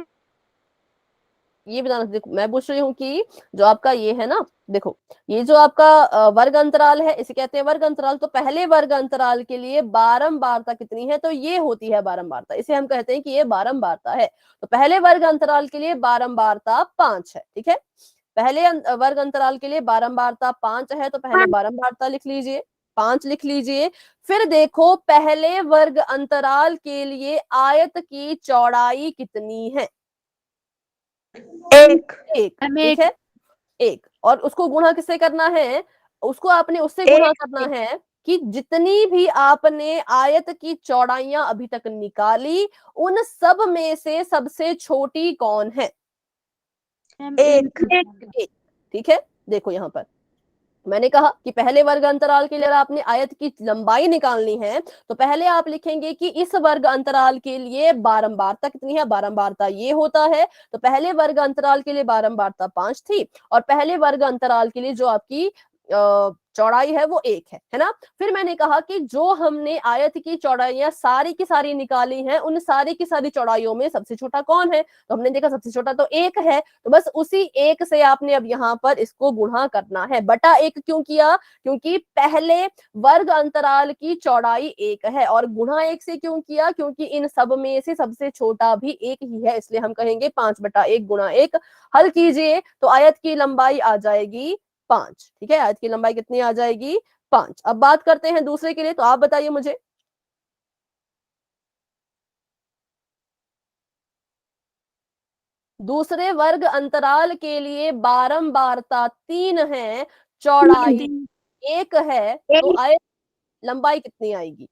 ये बताना, देखो मैं पूछ रही हूँ कि जो आपका ये है ना, देखो ये जो आपका वर्ग अंतराल है इसे कहते हैं वर्ग अंतराल। तो पहले वर्ग अंतराल के लिए बारंबारता कितनी है? तो ये होती है बारंबारता, इसे हम कहते हैं कि ये बारंबारता है। तो पहले वर्ग अंतराल के लिए बारंबारता 5 है। ठीक है। पहले वर्ग अंतराल के लिए बारंबारता 5 है, तो पहले बारंबारता लिख लीजिए, 5 लिख लीजिए। फिर देखो पहले वर्ग अंतराल के लिए आयत की चौड़ाई कितनी है? 1। 1। मैम, ठीक 1। है। 1 और उसको गुणा किससे करना है? उसको आपने उससे गुणा 1 करना है कि जितनी भी आपने आयत की चौड़ाइयां अभी तक निकाली उन सब में से सबसे छोटी कौन है? मैम, 1। 1। ठीक है। देखो यहां पर मैंने कहा कि पहले वर्ग अंतराल के लिए अगर आपने आयत की लंबाई निकालनी है तो पहले आप लिखेंगे कि इस वर्ग अंतराल के लिए बारंबारता कितनी है। बारंबारता ये होता है, तो पहले वर्ग अंतराल के लिए बारंबारता 5 थी, और पहले वर्ग अंतराल के लिए जो आपकी चौड़ाई है वो 1 है ना। फिर मैंने कहा कि जो हमने आयत की चौड़ाइयां सारी की सारी निकाली हैं, उन सारी की सारी चौड़ाइयों में सबसे छोटा कौन है, तो हमने देखा सबसे छोटा तो 1 है, तो बस उसी 1 से आपने अब यहाँ पर इसको गुणा करना है। बटा 1 क्यों किया, क्योंकि पहले वर्ग अंतराल की चौड़ाई 1 है, और गुणा 1 से क्यों किया, क्योंकि इन सब में से सबसे छोटा भी 1 ही है, इसलिए हम कहेंगे 5/1 गुणा 1। हल कीजिए तो आयत की लंबाई आ जाएगी 5। ठीक है, आयत की लंबाई कितनी आ जाएगी, 5। अब बात करते हैं दूसरे के लिए, तो आप बताइए मुझे। दूसरे वर्ग अंतराल के लिए बारंबारता 3 है, चौड़ाई 1 है, तो एक आयत लंबाई कितनी आएगी,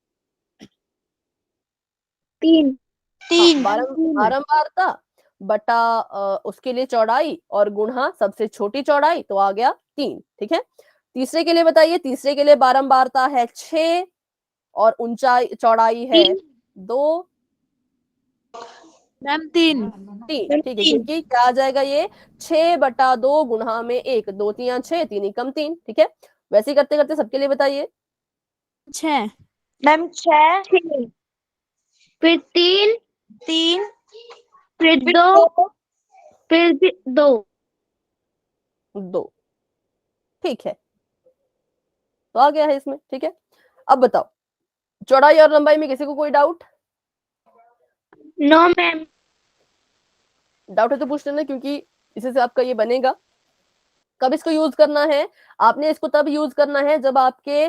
तीन हाँ तीन बारंबारता बटा उसके लिए चौड़ाई और गुणा सबसे छोटी चौड़ाई, तो आ गया 3। ठीक है, तीसरे के लिए बताइए। तीसरे के लिए बारंबारता है 6 और ऊंचाई चौड़ाई है 2, मैम 3। 3। ठीक है, क्योंकि क्या आ जाएगा ये 6/2 गुणा में 1, 2 3 6, 3 एकम 3। ठीक है, वैसे ही करते करते सबके लिए बताइए। 6। मैम 6 फिर 3, 3 फिर फिर 2, 2 फिर 2। 2। ठीक है, तो आ गया है इसमें। ठीक है, अब बताओ चौड़ाई और लंबाई में किसी को कोई डाउट, नो मैम। डाउट है तो पूछ लेना, क्योंकि इसी से आपका ये बनेगा। कब इसको यूज करना है, आपने इसको तब यूज करना है जब आपके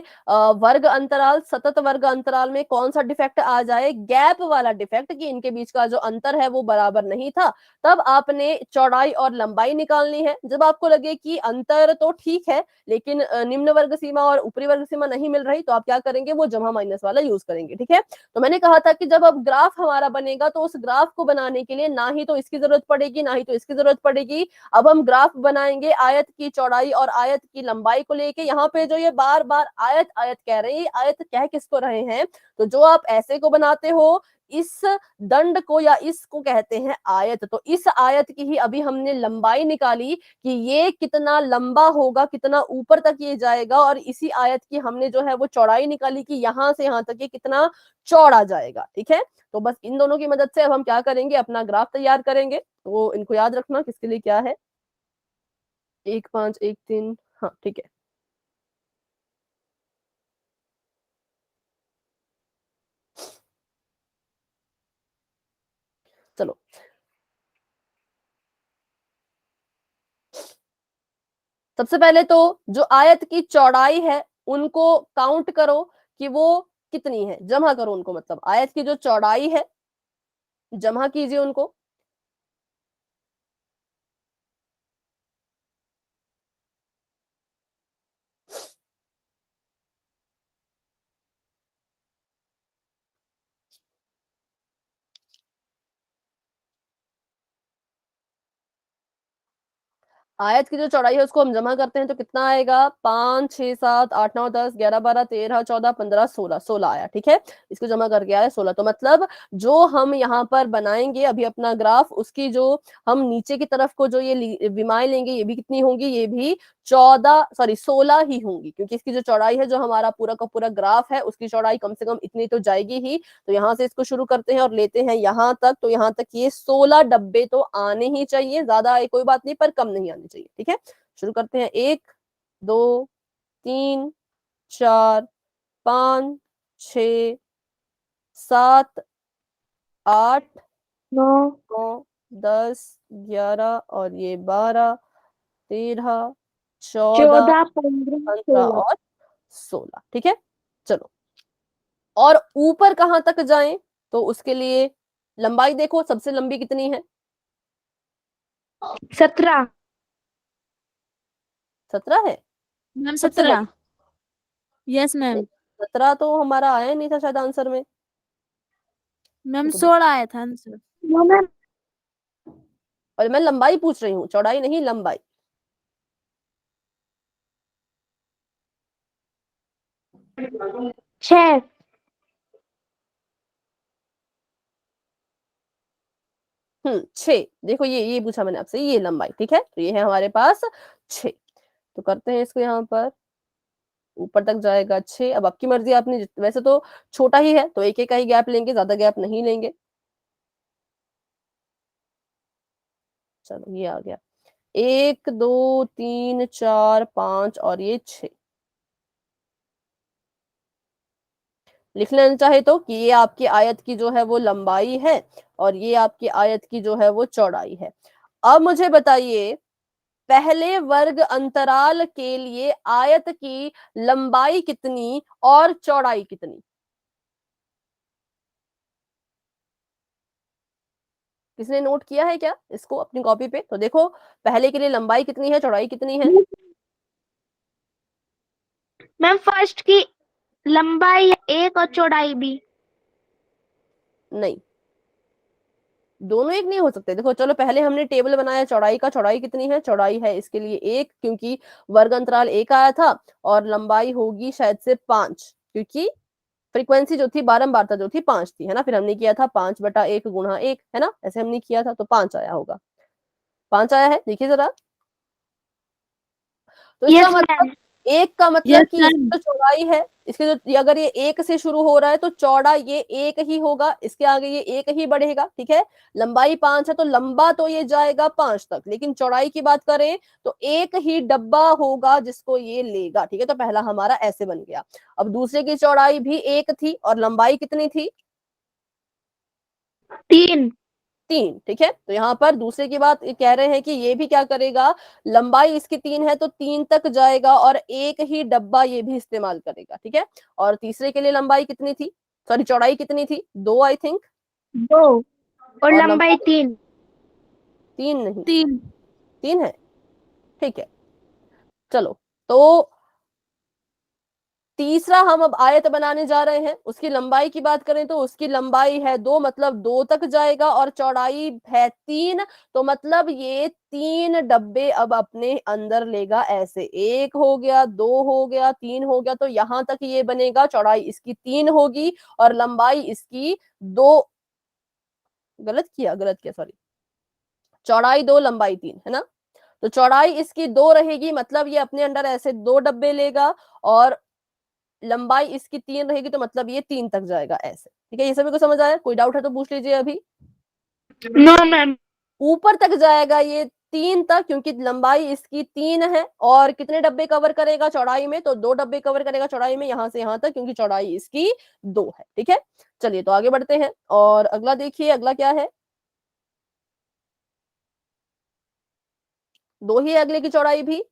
वर्ग अंतराल, सतत वर्ग अंतराल में कौन सा डिफेक्ट आ जाए, गैप वाला डिफेक्ट, कि इनके बीच का जो अंतर है वो बराबर नहीं था, तब आपने चौड़ाई और लंबाई निकालनी है। जब आपको लगे कि अंतर तो ठीक है लेकिन निम्न वर्ग सीमा और ऊपरी वर्ग सीमा नहीं मिल रही, तो आप क्या करेंगे, वो जमा माइनस वाला यूज करेंगे। ठीक है, तो मैंने कहा था कि जब अब ग्राफ हमारा बनेगा तो उस ग्राफ को बनाने के लिए ना ही तो इसकी जरूरत पड़ेगी ना ही तो इसकी जरूरत पड़ेगी। अब हम ग्राफ बनाएंगे आयत की चौड़ाई और आयत की लंबाई को लेके। यहाँ पे जो ये बार बार आयत आयत कह रहे हैं, आयत कह किसको रहे हैं, तो जो आप ऐसे को बनाते हो इस दंड को या इसको कहते हैं आयत। तो इस आयत की ही अभी हमने लंबाई निकाली कि ये कितना लंबा होगा, कितना ऊपर तक ये जाएगा, और इसी आयत की हमने जो है वो चौड़ाई निकाली कि यहां से यहां तक ये कितना चौड़ा जाएगा। ठीक है, तो बस इन दोनों की मदद से अब हम क्या करेंगे, अपना ग्राफ तैयार करेंगे। तो इनको याद रखना किसके लिए क्या है, 1 5 1 3। हाँ ठीक है, चलो सबसे पहले तो जो आयत की चौड़ाई है उनको काउंट करो कि वो कितनी है, जमा करो उनको, मतलब आयत की जो चौड़ाई है जमा कीजिए उनको। आयत की जो चौड़ाई है उसको हम जमा करते हैं तो कितना आएगा, 5 6 7 8 9 10 11 12 13 14 15 16, 16 आया। ठीक है, इसको जमा करके आया 16। तो मतलब जो हम यहाँ पर बनाएंगे अभी अपना ग्राफ, उसकी जो हम नीचे की तरफ को जो ये विमाएं लेंगे, ये भी कितनी होंगी, ये भी 16 ही होंगी, क्योंकि इसकी जो चौड़ाई है, जो हमारा पूरा का पूरा ग्राफ है, उसकी चौड़ाई कम से कम इतनी तो जाएगी ही। तो यहाँ से इसको शुरू करते हैं और लेते हैं यहाँ तक, तो यहाँ तक ये 16 डब्बे तो आने ही चाहिए, ज्यादा कोई बात नहीं पर कम नहीं आने चाहिए। ठीक है, शुरू करते हैं, 1 2 3 4 5 6 7 8 9 9 10 11 और ये 12 13 14 14 15 15 16 और 16। ठीक है, चलो और ऊपर कहां तक जाएं, तो उसके लिए लंबाई देखो सबसे लंबी कितनी है, 17 17 है मैम सबसे लंबी। 17। Yes ma'am. 17 तो हमारा आया नहीं था शायद आंसर में। मैम तो 16 आया था आंसर। नो मैम और मैं लंबाई पूछ रही हूँ, चौड़ाई नहीं, लंबाई। 6 6। देखो ये पूछा मैंने आपसे, ये लंबाई। ठीक है, तो ये है हमारे पास 6। तो करते हैं इसको यहाँ पर ऊपर तक जाएगा 6। अब आपकी मर्जी, आपने वैसे तो छोटा ही है तो एक एक का ही गैप लेंगे, ज्यादा गैप नहीं लेंगे। चलो ये आ गया 1 2 3 4 5 और ये 6। लिख लेना चाहे तो कि ये आपकी आयत की जो है वो लंबाई है और ये आपकी आयत की जो है वो चौड़ाई है। अब मुझे बताइए पहले वर्ग अंतराल के लिए आयत की लंबाई कितनी और चौड़ाई कितनी? किसने नोट किया है क्या इसको अपनी कॉपी पे? तो देखो पहले के लिए लंबाई कितनी है, चौड़ाई कितनी है? मैम फर्स्ट की लंबाई 1 और चौड़ाई भी। नहीं, दोनों एक नहीं हो सकते। देखो चलो पहले हमने टेबल बनाया चौड़ाई का, चौड़ाई कितनी है? चौड़ाई है इसके लिए 1, क्योंकि वर्ग अंतराल 1 आया था, और लंबाई होगी शायद से 5, क्योंकि फ्रीक्वेंसी जो थी बारंबारता जो थी 5 थी, है ना। फिर हमने किया था 5/1 गुणा 1, है ना, ऐसे हमने किया था, तो 5 आया होगा। 5 आया है, देखिए जरा। तो इसका यस मतलब मैम। एक का मतलब यस कि सर। इसकी जो चौड़ाई है, इसके जो अगर ये 1 से शुरू हो रहा है तो चौड़ा ये 1 ही होगा, इसके आगे ये 1 ही बढ़ेगा, ठीक है। लंबाई 5 है तो लंबा तो ये जाएगा 5 तक, लेकिन चौड़ाई की बात करें तो 1 ही डब्बा होगा जिसको ये लेगा, ठीक है। तो पहला हमारा ऐसे बन गया। अब दूसरे की चौड़ाई भी 1 थी और लंबाई कितनी थी? 3। 3, ठीक है। तो यहाँ पर दूसरे की बात कह रहे हैं कि ये भी क्या करेगा, लंबाई इसकी 3 है तो 3 तक जाएगा और 1 ही डब्बा ये भी इस्तेमाल करेगा, ठीक है। और तीसरे के लिए लंबाई कितनी थी, सॉरी चौड़ाई कितनी थी? 2 आई थिंक। 2 और और लंबाई लंबाई 3। 3 नहीं, 3। 3 है, ठीक है। चलो तो तीसरा हम अब आयत बनाने जा रहे हैं। उसकी लंबाई की बात करें तो उसकी लंबाई है 2, मतलब 2 तक जाएगा, और चौड़ाई है 3, तो मतलब ये 3 डब्बे अब अपने अंदर लेगा। ऐसे 1 हो गया, 2 हो गया, 3 हो गया, तो यहां तक ये बनेगा। चौड़ाई इसकी 3 होगी और लंबाई इसकी 2, गलत किया सॉरी, चौड़ाई 2 लंबाई 3, है ना। तो चौड़ाई इसकी 2 रहेगी, मतलब ये अपने अंदर ऐसे 2 डब्बे लेगा, और लंबाई इसकी 3 रहेगी, तो मतलब ये 3 तक जाएगा ऐसे, ठीक है। ये सभी को समझ आया? कोई डाउट है तो पूछ लीजिए अभी। No ma'am. ऊपर तक जाएगा ये 3 तक, क्योंकि लंबाई इसकी 3 है, और कितने डब्बे कवर करेगा चौड़ाई में? तो 2 डब्बे कवर करेगा चौड़ाई में, यहां से यहां तक, क्योंकि चौड़ाई इसकी 2 है, ठीक है। चलिए तो आगे बढ़ते हैं, और अगला देखिए, अगला क्या है? 2 ही है अगले की चौड़ाई भी,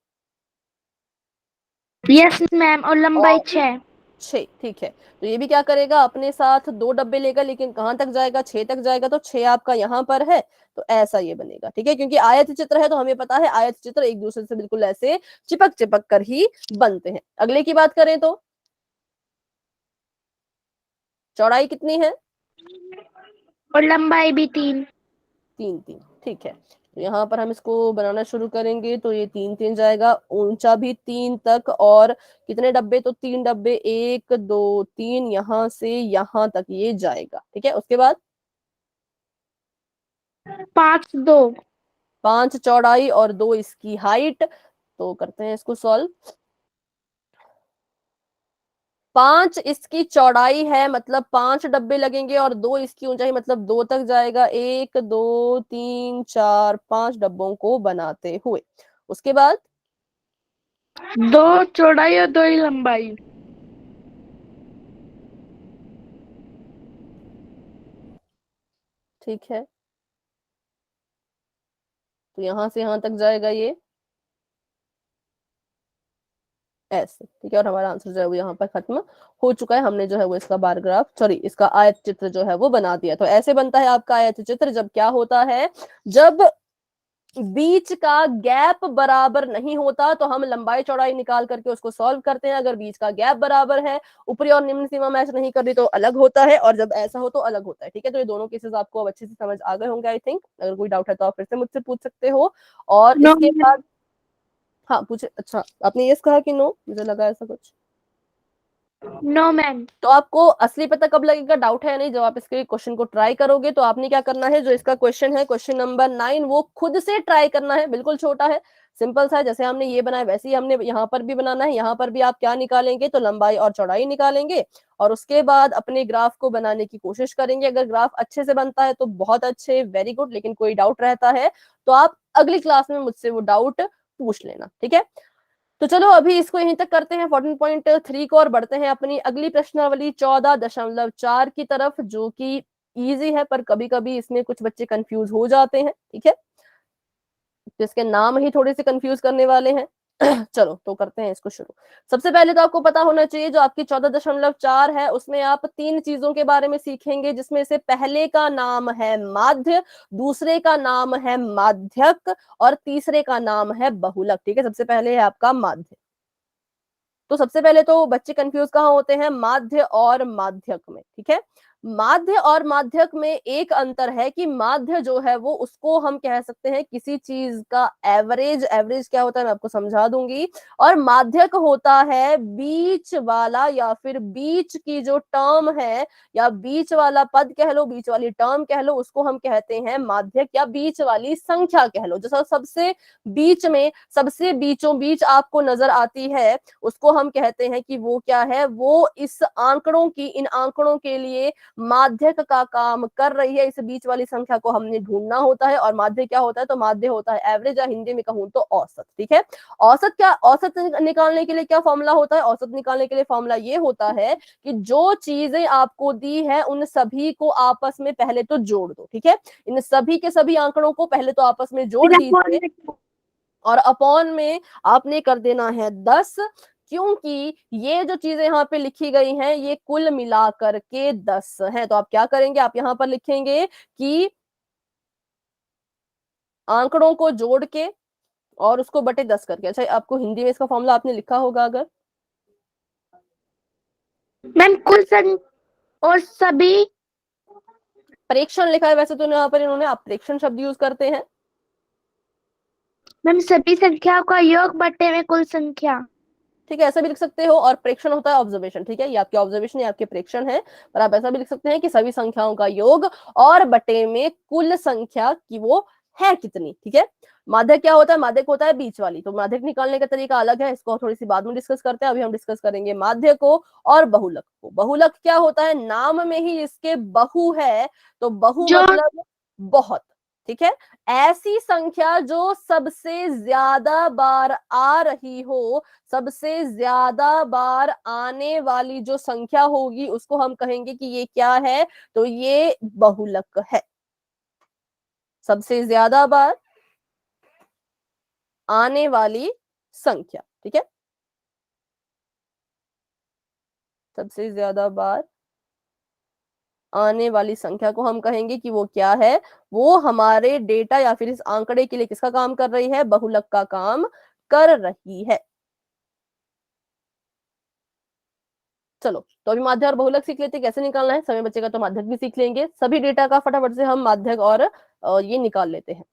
यस मैम और लंबाई और 6। 6, ठीक है। तो ये भी क्या करेगा, अपने साथ 2 डब्बे लेगा, लेकिन कहां तक जाएगा? 6 तक जाएगा, तो 6 आपका यहां पर है, तो ऐसा ये बनेगा, ठीक है। क्योंकि आयत चित्र है तो हमें पता है आयत चित्र एक दूसरे से बिल्कुल ऐसे चिपक चिपक कर ही बनते हैं। अगले की बात करें तो चौड़ाई कितनी है? और लंबाई भी 3। 3 3, ठीक है। तो यहाँ पर हम इसको बनाना शुरू करेंगे, तो ये 3 3 जाएगा, ऊंचा भी 3 तक, और कितने डब्बे? तो 3 डब्बे, 1 2 3, यहां से यहां तक ये जाएगा, ठीक है। उसके बाद 5 2। 5 चौड़ाई और 2 इसकी हाइट, तो करते हैं इसको सॉल्व। 5 इसकी चौड़ाई है, मतलब 5 डब्बे लगेंगे, और 2 इसकी ऊंचाई, मतलब 2 तक जाएगा। 1 2 3 4 5 डब्बों को बनाते हुए। उसके बाद 2 चौड़ाई और 2 ही लंबाई। ठीक है, तो यहां से यहां तक जाएगा ये ऐसे, ठीक है। और हमारा आंसर जो है वो यहाँ पर खत्म हो चुका है। हमने जो है वो इसका बार ग्राफ, सॉरी इसका आयत चित्र जो है वो बना दिया। तो ऐसे बनता है आपका आयत चित्र। जब क्या होता है, जब बीच का गैप बराबर नहीं होता तो हम लंबाई चौड़ाई निकाल करके उसको सॉल्व करते हैं। अगर बीच का गैप बराबर है, ऊपरी और निम्न सीमा मैच नहीं कर रही, तो अलग होता है, और जब ऐसा हो तो अलग होता है, ठीक है। तो ये दोनों केसेस आपको अब अच्छे से समझ आ गए होंगे आई थिंक। अगर कोई डाउट है तो आप फिर से मुझसे पूछ सकते हो। और नो इसके बाद, हाँ पूछे। अच्छा आपने यस कहा कि नो? मुझे लगा ऐसा कुछ। No ma'am. तो आपको असली पता कब लगेगा, डाउट है या नहीं? जब आप इसके क्वेश्चन को ट्राई करोगे तो आपने क्या करना है, जो इसका क्वेश्चन है क्वेश्चन नंबर 9, वो खुद से ट्राई करना है। बिल्कुल छोटा है, सिंपल सा है, जैसे हमने ये बनाया वैसे ही हमने यहाँ पर भी बनाना है। यहाँ पर भी आप क्या निकालेंगे, तो लंबाई और चौड़ाई निकालेंगे और उसके बाद अपने ग्राफ को बनाने की कोशिश करेंगे। अगर ग्राफ अच्छे से बनता है तो बहुत अच्छे, वेरी गुड। लेकिन कोई डाउट रहता है तो आप अगली क्लास में मुझसे वो डाउट पूछ लेना, ठीक है? तो चलो अभी इसको यहीं तक करते हैं 14.3 को और बढ़ते हैं अपनी अगली प्रश्नावली 14.4 की तरफ, जो कि इजी है पर कभी कभी इसमें कुछ बच्चे कंफ्यूज हो जाते हैं, ठीक है? तो इसके नाम ही थोड़े से कंफ्यूज करने वाले हैं। चलो तो करते हैं इसको शुरू। सबसे पहले तो आपको पता होना चाहिए जो आपकी 14.4 है उसमें आप 3 चीजों के बारे में सीखेंगे, जिसमें से पहले का नाम है माध्य, दूसरे का नाम है माध्यक और तीसरे का नाम है बहुलक, ठीक है? सबसे पहले है आपका माध्य। तो सबसे पहले तो बच्चे कंफ्यूज कहाँ होते हैं, माध्य और माध्यक में, ठीक है? माध्य और माध्यक में एक अंतर है कि माध्य जो है वो उसको हम कह सकते हैं किसी चीज का एवरेज। एवरेज क्या होता है मैं आपको समझा दूंगी। और माध्यक होता है बीच वाला या फिर बीच की जो टर्म है या बीच वाला पद कह लो, बीच वाली टर्म कह लो, उसको हम कहते हैं माध्यक या बीच वाली संख्या कह लो। जो सबसे बीच में, सबसे बीचों बीच आपको नजर आती है उसको हम कहते हैं कि वो क्या है, वो इस आंकड़ों की, इन आंकड़ों के लिए माध्यक का काम कर रही है। इस बीच वाली संख्या को हमने ढूंढना होता है। और माध्य क्या होता है, तो माध्य होता है एवरेज, या हिंदी में कहूं तो औसत, ठीक है? औसत क्या, औसत निकालने के लिए क्या फॉर्मूला होता है? औसत निकालने के लिए फॉर्मूला ये होता है कि जो चीजें आपको दी है उन सभी को आपस में पहले तो जोड़ दो, ठीक है? इन सभी के सभी आंकड़ों को पहले तो आपस में जोड़ दीजिए और अपॉन में आपने कर देना है 10, क्योंकि ये जो चीजें यहाँ पे लिखी गई हैं ये कुल मिलाकर के 10 हैं। तो आप क्या करेंगे, आप यहाँ पर लिखेंगे कि आंकड़ों को जोड़ के और उसको बटे 10 करके। अच्छा, आपको हिंदी में इसका फॉर्मूला आपने लिखा होगा अगर? मैम कुल और सभी। प्रेक्षण लिखा है वैसे तो यहाँ पर इन्होंने, आप प्रेक्षण शब्द यूज करते हैं। मैम सभी संख्याओं का योग बटे में कुल संख्या। ठीक है, ऐसा भी लिख सकते हो। और प्रेक्षण होता है ऑब्जर्वेशन, ठीक है? ये आपके ऑब्जर्वेशन या आपके प्रेक्षण है। पर आप ऐसा भी लिख सकते हैं कि सभी संख्याओं का योग और बटे में कुल संख्या की वो है कितनी, ठीक है? माध्यक क्या होता है, माध्यक होता है बीच वाली। तो माध्यक निकालने का तरीका अलग है, इसको थोड़ी सी बाद में डिस्कस करते हैं। अभी हम डिस्कस करेंगे माध्य को और बहुलक को। बहुलक क्या होता है, नाम में ही इसके बहु है, तो बहु जो मतलब बहुत, ठीक है? ऐसी संख्या जो सबसे ज्यादा बार आ रही हो, सबसे ज्यादा बार आने वाली जो संख्या होगी उसको हम कहेंगे कि ये क्या है, तो ये बहुलक है। सबसे ज्यादा बार आने वाली संख्या, ठीक है? सबसे ज्यादा बार आने वाली संख्या को हम कहेंगे कि वो क्या है, वो हमारे डेटा या फिर इस आंकड़े के लिए किसका काम कर रही है, बहुलक का काम कर रही है। चलो तो अभी माध्यक और बहुलक सीख लेते हैं कैसे निकालना है। समय बचेगा तो माध्यक भी सीख लेंगे। सभी डेटा का फटाफट से हम माध्यक और ये निकाल लेते हैं।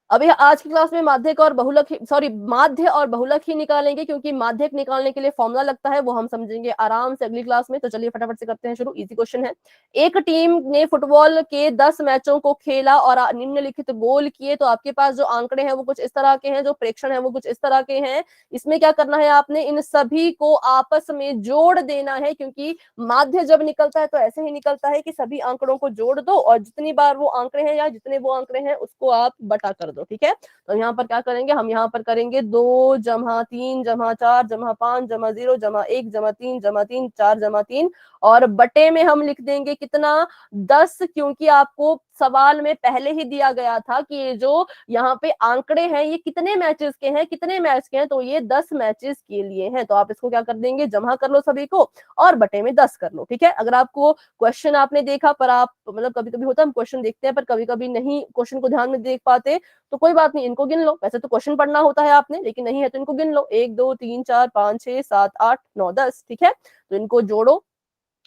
अभी आज की क्लास में माध्यक और बहुलक ही, सॉरी, माध्य और बहुलक ही निकालेंगे, क्योंकि माध्यक निकालने के लिए फॉर्मूला लगता है, वो हम समझेंगे आराम से अगली क्लास में। तो चलिए फटाफट से करते हैं शुरू। इजी क्वेश्चन है। एक टीम ने फुटबॉल के 10 मैचों को खेला और निम्नलिखित गोल किए। तो आपके पास जो आंकड़े हैं वो कुछ इस तरह के हैं, जो प्रेक्षण है वो कुछ इस तरह के हैं। इसमें क्या करना है, आपने इन सभी को आपस में जोड़ देना है, क्योंकि माध्य जब निकलता है तो ऐसे ही निकलता है कि सभी आंकड़ों को जोड़ दो और जितनी बार वो आंकड़े हैं या जितने वो आंकड़े हैं उसको आप बटा कर दो, ठीक है? तो यहाँ पर क्या करेंगे, हम यहाँ पर करेंगे 2 जमा 3 जमा 4 जमा 5 जमा 0 जमा 1 जमा 3 जमा 3 4 जमा 3 और बटे में हम लिख देंगे कितना, 10, क्योंकि आपको सवाल में पहले ही दिया गया था कि ये जो यहाँ पे आंकड़े हैं ये कितने मैचेस के हैं, कितने मैच के हैं, तो ये 10 मैचेस के लिए हैं। तो आप इसको क्या कर देंगे, जमा कर लो सभी को और बटे में 10 कर लो, ठीक है? अगर आपको क्वेश्चन आपने देखा पर आप, मतलब कभी कभी होता है हम क्वेश्चन देखते हैं पर कभी कभी नहीं क्वेश्चन को ध्यान में देख पाते, तो कोई बात नहीं, इनको गिन लो। वैसे तो क्वेश्चन पढ़ना होता है आपने, लेकिन नहीं है तो इनको गिन लो, 1 2 3 4 5 6 7 8 9 10, ठीक है? तो इनको जोड़ो,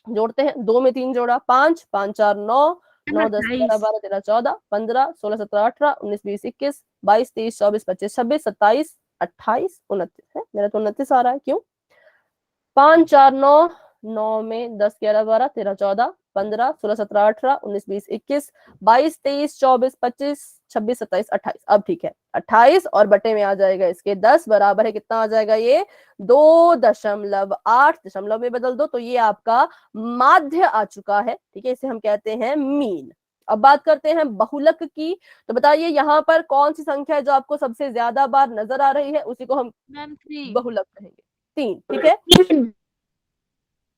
जोड़ते हैं। 2 में 3 जोड़ा 5, 5 4 9, 9 10 11 12 13 14 15 16 17 18 19 20 21 22 23 24 25 26 27 28 29 है। मेरा तो 29 आ रहा है, क्यों? 5 4 9, 9 में 10 11 12 13 14 15 16 17 18 19 20 21 22 23 24 25 26 27 28। अब ठीक है, 28 और बटे में आ जाएगा इसके 10 बराबर है, कितना आ जाएगा ये 2.8 दशमलव में बदल दो तो ये आपका माध्य आ चुका है। ठीक है, इसे हम कहते हैं मीन। अब बात करते हैं बहुलक की। तो बताइए यहाँ पर कौन सी संख्या है जो आपको सबसे ज्यादा बार नजर आ रही है, उसी को हम मैम 3। बहुलक कहेंगे। 3। ठीक है,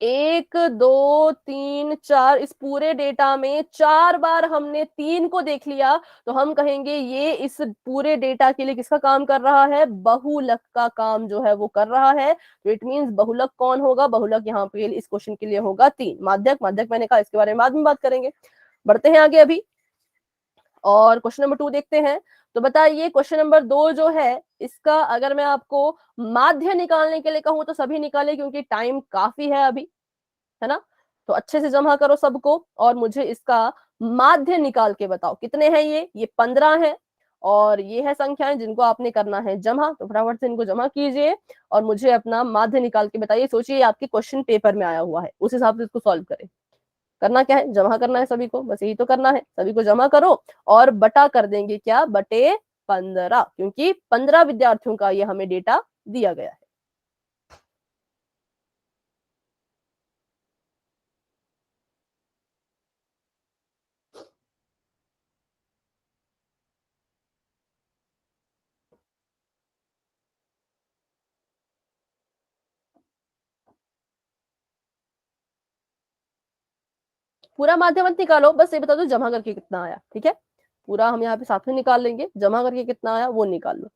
1 2 3 4, इस पूरे डेटा में 4 बार हमने 3 को देख लिया तो हम कहेंगे ये इस पूरे डेटा के लिए किसका काम कर रहा है, बहुलक का काम जो है वो कर रहा है। तो इट मींस बहुलक कौन होगा, बहुलक यहाँ पे इस क्वेश्चन के लिए होगा 3। माध्यक, माध्यक मैंने कहा इसके बारे में बाद में बात करेंगे। बढ़ते हैं आगे अभी और क्वेश्चन नंबर 2 देखते हैं। तो बताइए क्वेश्चन नंबर 2 जो है इसका अगर मैं आपको माध्य निकालने के लिए कहूं तो सभी निकाले क्योंकि टाइम काफी है अभी, है ना। तो अच्छे से जमा करो सबको और मुझे इसका माध्य निकाल के बताओ कितने हैं ये 15 है और ये है संख्याएं जिनको आपने करना है जमा। तो फटाफट से इनको जमा कीजिए और मुझे अपना माध्य निकाल के बताइए। सोचिए आपके क्वेश्चन पेपर में आया हुआ है, उस हिसाब से इसको सॉल्व करें। करना क्या है, जमा करना है सभी को, बस यही तो करना है। सभी को जमा करो और बटा कर देंगे क्या, बटे 15, क्योंकि 15 विद्यार्थियों का ये हमें डेटा दिया गया है। पूरा माध्य मत निकालो, बस ये बता दो जमा करके कितना आया। ठीक है, पूरा हम यहाँ पे साथ में निकाल लेंगे, जमा करके कितना आया वो निकाल लो।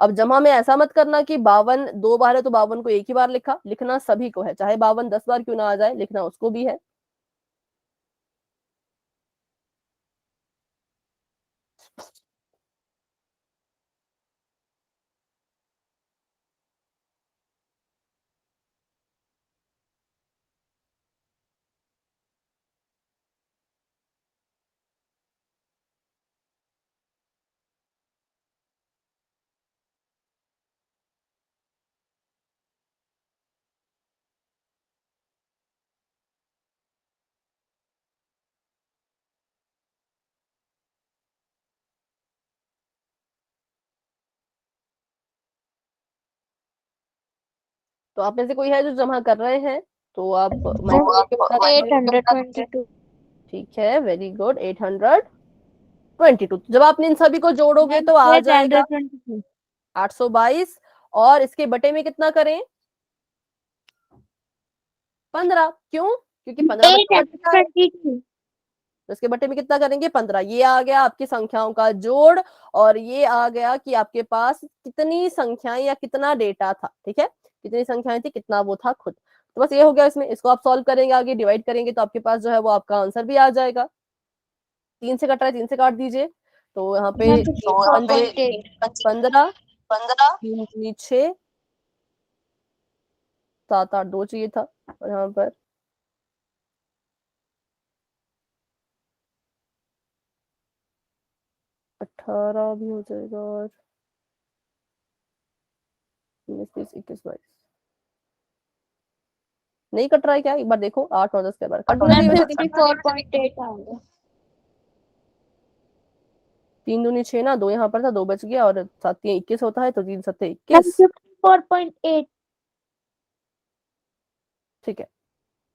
अब जमा में ऐसा मत करना कि 52 2 बार है तो 52 को एक ही बार लिखा, लिखना सभी को है, चाहे 52 10 बार क्यों ना आ जाए, लिखना उसको भी है। तो आप में से कोई है जो जमा कर रहे हैं तो आप माइक खोल के बता दीजिए। 822। ठीक है, वेरी गुड, 822। जब आपने इन सभी को जोड़ोगे तो आ जाएगा 822। 822 और इसके बटे में कितना करें, 15। क्यों, क्योंकि 15 बटे 822। तो इसके बटे में कितना करेंगे, 15। ये आ गया आपकी संख्याओं का जोड़ और ये आ गया कि आपके पास कितनी संख्याएं या कितना डेटा था। ठीक है, कितनी संख्याएं थी, कितना वो था खुद। तो बस ये हो गया इसमें, इसको आप सॉल्व करेंगे, आगे डिवाइड करेंगे तो आपके पास जो है वो आपका आंसर भी आ जाएगा। 3 से कट रहा है, 3 से काट दीजिए। तो यहाँ पे 15 3 दूनी 6 7 8 2 चाहिए था और यहाँ पर 18 भी हो जाएगा और 19 20 21 22 नहीं कट रहा है क्या, एक बार देखो 8 9 10 के बार कट नहीं रही वैसे। 54.8 आएगा। 3 दूनी 6 ना, 2 यहाँ पर था, 2 बच गया और 7 3 21 होता है तो 3 7 21। 54.8। ठीक है,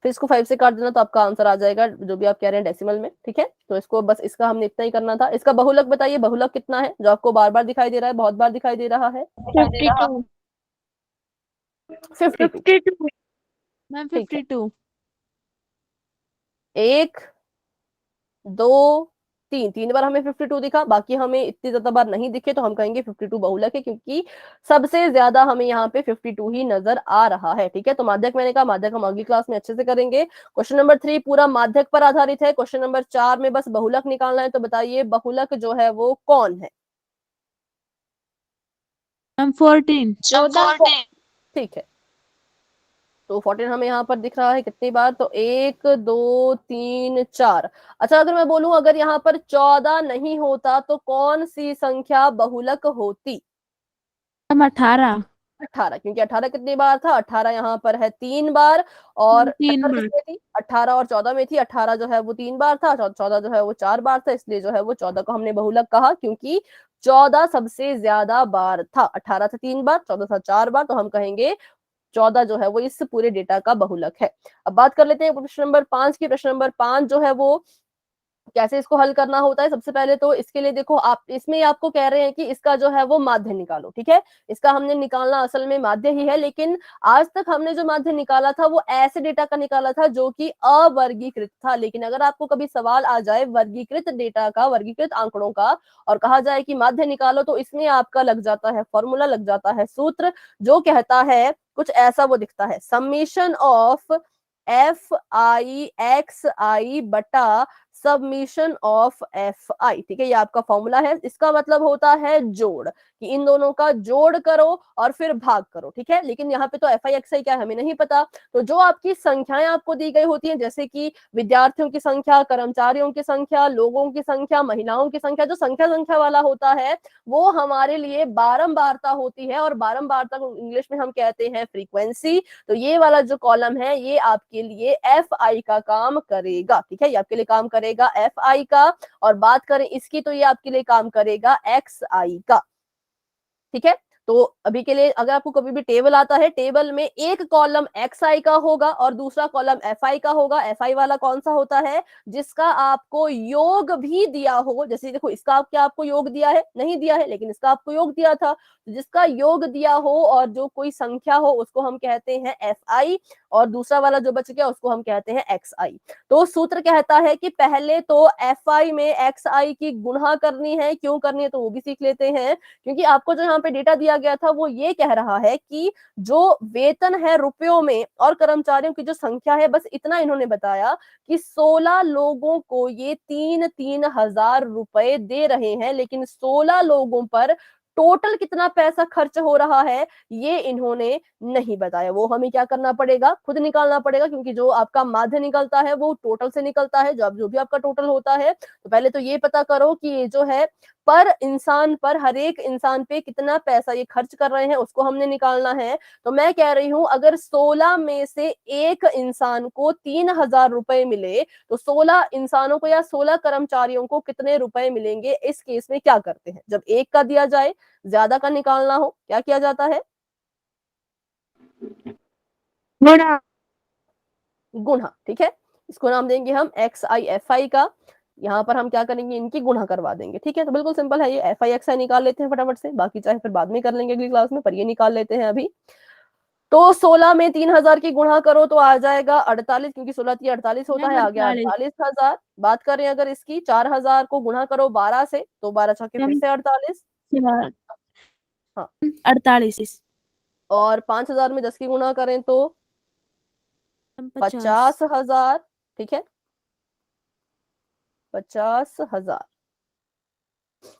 फिर इसको 5 से काट देना तो आपका आंसर आ जाएगा जो भी आप कह रहे हैं डेसिमल में। ठीक है, तो इसको बस इसका हमने इतना ही करना था। इसका बहुलक बताइए, बहुलक कितना है जो आपको बार बार दिखाई दे रहा है, बहुत बार दिखाई दे रहा है। 52। 52। मैम ठीक है, 52। 1 2 3, 3 बार हमें 52 दिखा, बाकी हमें इतनी ज्यादा बार नहीं दिखे तो हम कहेंगे 52 बहुलक है क्योंकि सबसे ज्यादा हमें यहाँ पे 52 ही नजर आ रहा है। ठीक है, तो माध्यक मैंने कहा, माध्यक हम अगली क्लास में अच्छे से करेंगे। क्वेश्चन नंबर 3 पूरा माध्यक पर आधारित है। क्वेश्चन नंबर 4 में बस बहुलक निकालना है। तो बताइए बहुलक जो है वो कौन है। मैम 14। 14। ठीक है, तो 14 हमें यहाँ पर दिख रहा है कितनी बार, तो 1 2 3 4। अच्छा, अगर मैं बोलूं अगर यहाँ पर 14 नहीं होता तो कौन सी संख्या बहुलक होती। मैम 18। 18, क्योंकि 18 कितनी बार था, 18 यहाँ पर है 3 बार, और 3 18 बार। किसमें थी, 18 और 14 में थी। 18 जो है वो 3 बार था, 14 जो है वो 4 बार था, इसलिए जो है वो 14 को हमने बहुलक कहा, क्योंकि 14 सबसे ज्यादा बार था। 18 था 3 बार, 14 था 4 बार, तो हम कहेंगे 14 जो है वो इस पूरे डेटा का बहुलक है। अब बात कर लेते हैं प्रश्न नंबर 5 की। प्रश्न नंबर 5 जो है वो कैसे इसको हल करना होता है। सबसे पहले तो इसके लिए देखो, आप इसमें आपको कह रहे हैं कि इसका जो है वो माध्य निकालो, ठीक है। इसका हमने निकालना असल में माध्य ही है, लेकिन आज तक हमने जो माध्य निकाला था वो ऐसे डेटा का निकाला था जो कि अवर्गीकृत था। लेकिन अगर आपको कभी सवाल आ जाए वर्गीकृत डेटा का, वर्गीकृत आंकड़ों का, और कहा जाए कि माध्य निकालो, तो इसमें आपका लग जाता है फॉर्मूला, लग जाता है सूत्र, जो कहता है कुछ ऐसा, वो दिखता है समीशन ऑफ FI बटा सबमिशन ऑफ FI, ठीक है। ये आपका फॉर्मूला है। इसका मतलब होता है जोड़, कि इन दोनों का जोड़ करो और फिर भाग करो, ठीक है। लेकिन यहाँ पे तो FI क्या है हमें नहीं पता। तो जो आपकी संख्याएं आपको दी गई होती हैं, जैसे कि विद्यार्थियों की संख्या, कर्मचारियों की संख्या, लोगों की संख्या, महिलाओं की संख्या, जो संख्या वाला होता है वो हमारे लिए बारंबारता होती है, और बारंबारता को इंग्लिश में हम कहते हैं फ्रीक्वेंसी। तो ये वाला जो कॉलम है ये आपके लिए FI का काम करेगा, ठीक है। ये आपके लिए काम करेगा FI का। और बात करें इसकी, तो ये आपके लिए काम करेगा XI का, ठीक है। तो अभी के लिए अगर आपको कभी भी टेबल आता है, टेबल में एक कॉलम XI का होगा और दूसरा कॉलम FI का होगा। FI वाला कौन सा होता है, जिसका आपको योग भी दिया हो। जैसे देखो, इसका क्या आपको योग दिया है, नहीं दिया है, लेकिन इसका आपको योग दिया था। तो जिसका योग दिया हो और जो कोई संख्या हो उसको हम कहते हैं FI, और दूसरा वाला जो बच गया उसको हम कहते हैं XI। तो सूत्र कहता है कि पहले तो FI में XI की गुणा करनी है। क्यों करनी है तो वो भी सीख लेते हैं, क्योंकि आपको जो यहाँ पे डेटा दिया गया था वो ये कह रहा है कि जो वेतन है रुपयों में और कर्मचारियों की जो संख्या है, बस इतना इन्होंने बताया कि 16 लोगों को ये 3-3 हजार रुपए दे रहे हैं, लेकिन 16 लोगों पर टोटल कितना पैसा खर्च हो रहा है ये इन्होंने नहीं बताया। वो हमें क्या करना पड़ेगा, खुद निकालना पड़ेगा, क्योंकि जो आपका माध्य निकलता है वो टोटल से निकलता है। जो भी आपका टोटल होता है, तो पहले तो ये पता करो कि ये जो है पर इंसान पर, हर एक इंसान पे कितना पैसा ये खर्च कर रहे हैं, उसको हमने निकालना है। तो मैं कह रही हूं, अगर 16 में से एक इंसान को 3,000 रुपए मिले, तो 16 इंसानों को या 16 कर्मचारियों को कितने रुपए मिलेंगे। इस केस में क्या करते हैं, जब एक का दिया जाए, ज्यादा का निकालना हो, क्या किया जाता है, गुणा। गुणा, ठीक है। इसको नाम देंगे हम XI FI का। यहाँ पर हम क्या करेंगे, इनकी गुणा करवा देंगे, ठीक है। तो बिल्कुल सिंपल है ये। FI XI निकाल लेते हैं फटाफट से, बाकी चाहे फिर बाद में कर लेंगे अगली क्लास में, पर ये निकाल लेते हैं अभी। तो 16 में 3,000 की गुणा करो तो आ जाएगा 48, क्योंकि 16 की 48 होता है, आ गया 48,000। बात करें अगर इसकी, 4,000 को गुणा करो 12 से, तो 12 चौके फिर से 48। हाँ, 48 और 5,000 में 10 की गुणा करें तो 50,000, ठीक है, 50,000।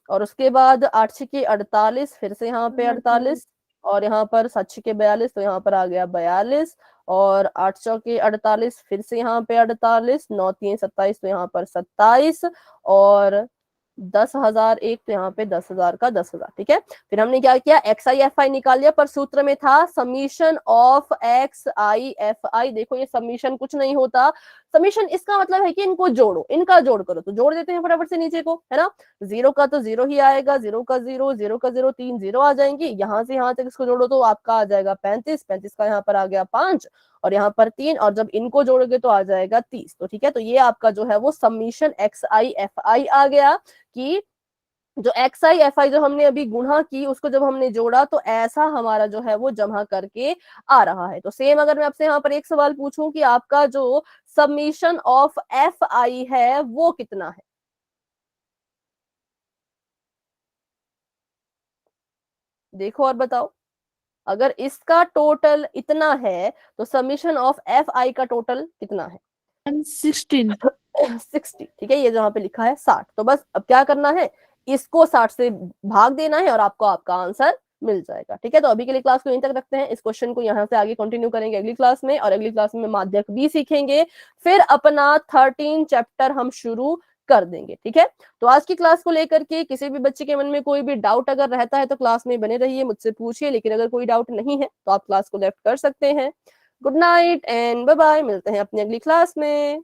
और उसके बाद 8 छके 48, फिर से यहाँ पे 48, और यहाँ पर 7 छके 42, तो यहाँ पर आ गया 42, और 8 चौके 48, फिर से यहाँ पे 48, 9 3 27, तो यहाँ पर 27, और 10,000 एक, तो यहाँ पे 10,000 का 10,000, ठीक है। फिर हमने क्या किया, XI FI निकाल लिया, पर सूत्र में था समीशन ऑफ XI FI। देखो ये समीशन कुछ नहीं होता, समीशन इसका मतलब है कि इनको जोड़ो, इनका जोड़ करो। तो जोड़ देते हैं फटाफट से नीचे को, है ना। 0 का तो 0 ही आएगा, 0 का 0, 0 का 0, 3 0 आ जाएंगी। यहाँ से यहाँ तक इसको जोड़ो तो आपका आ जाएगा 35, 35 का यहाँ पर आ गया 5, और यहाँ पर 3, और जब इनको जोड़ोगे तो आ जाएगा 30। तो ठीक है, तो ये आपका जो है वो समीशन XI FI आ गया, कि जो XI FI जो हमने अभी गुणा की उसको जब हमने जोड़ा तो ऐसा हमारा जो है वो जमा करके आ रहा है। तो सेम अगर मैं आपसे यहाँ पर एक सवाल पूछूं कि आपका जो समीशन ऑफ FI है वो कितना है, देखो और बताओ। अगर इसका टोटल इतना है तो समीशन ऑफ FI का टोटल कितना है, 16। 60, ठीक है। ये जहाँ पे लिखा है 60, तो बस अब क्या करना है, इसको 60 से भाग देना है और आपको आपका आंसर मिल जाएगा, ठीक है। तो अभी के लिए क्लास को यहीं तक रखते हैं। इस क्वेश्चन को यहाँ से आगे कंटिन्यू करेंगे अगली क्लास में, और अगली क्लास में माध्यक भी सीखेंगे। फिर अपना 13 चैप्टर हम शुरू कर देंगे। ठीक है, तो आज की क्लास को लेकर के किसी भी बच्चे के मन में कोई भी डाउट अगर रहता है तो क्लास में बने रहिए, मुझसे पूछिए, लेकिन अगर कोई डाउट नहीं है तो आप क्लास को लेफ्ट कर सकते हैं। Good night and bye bye, मिलते हैं अपनी अगली क्लास में।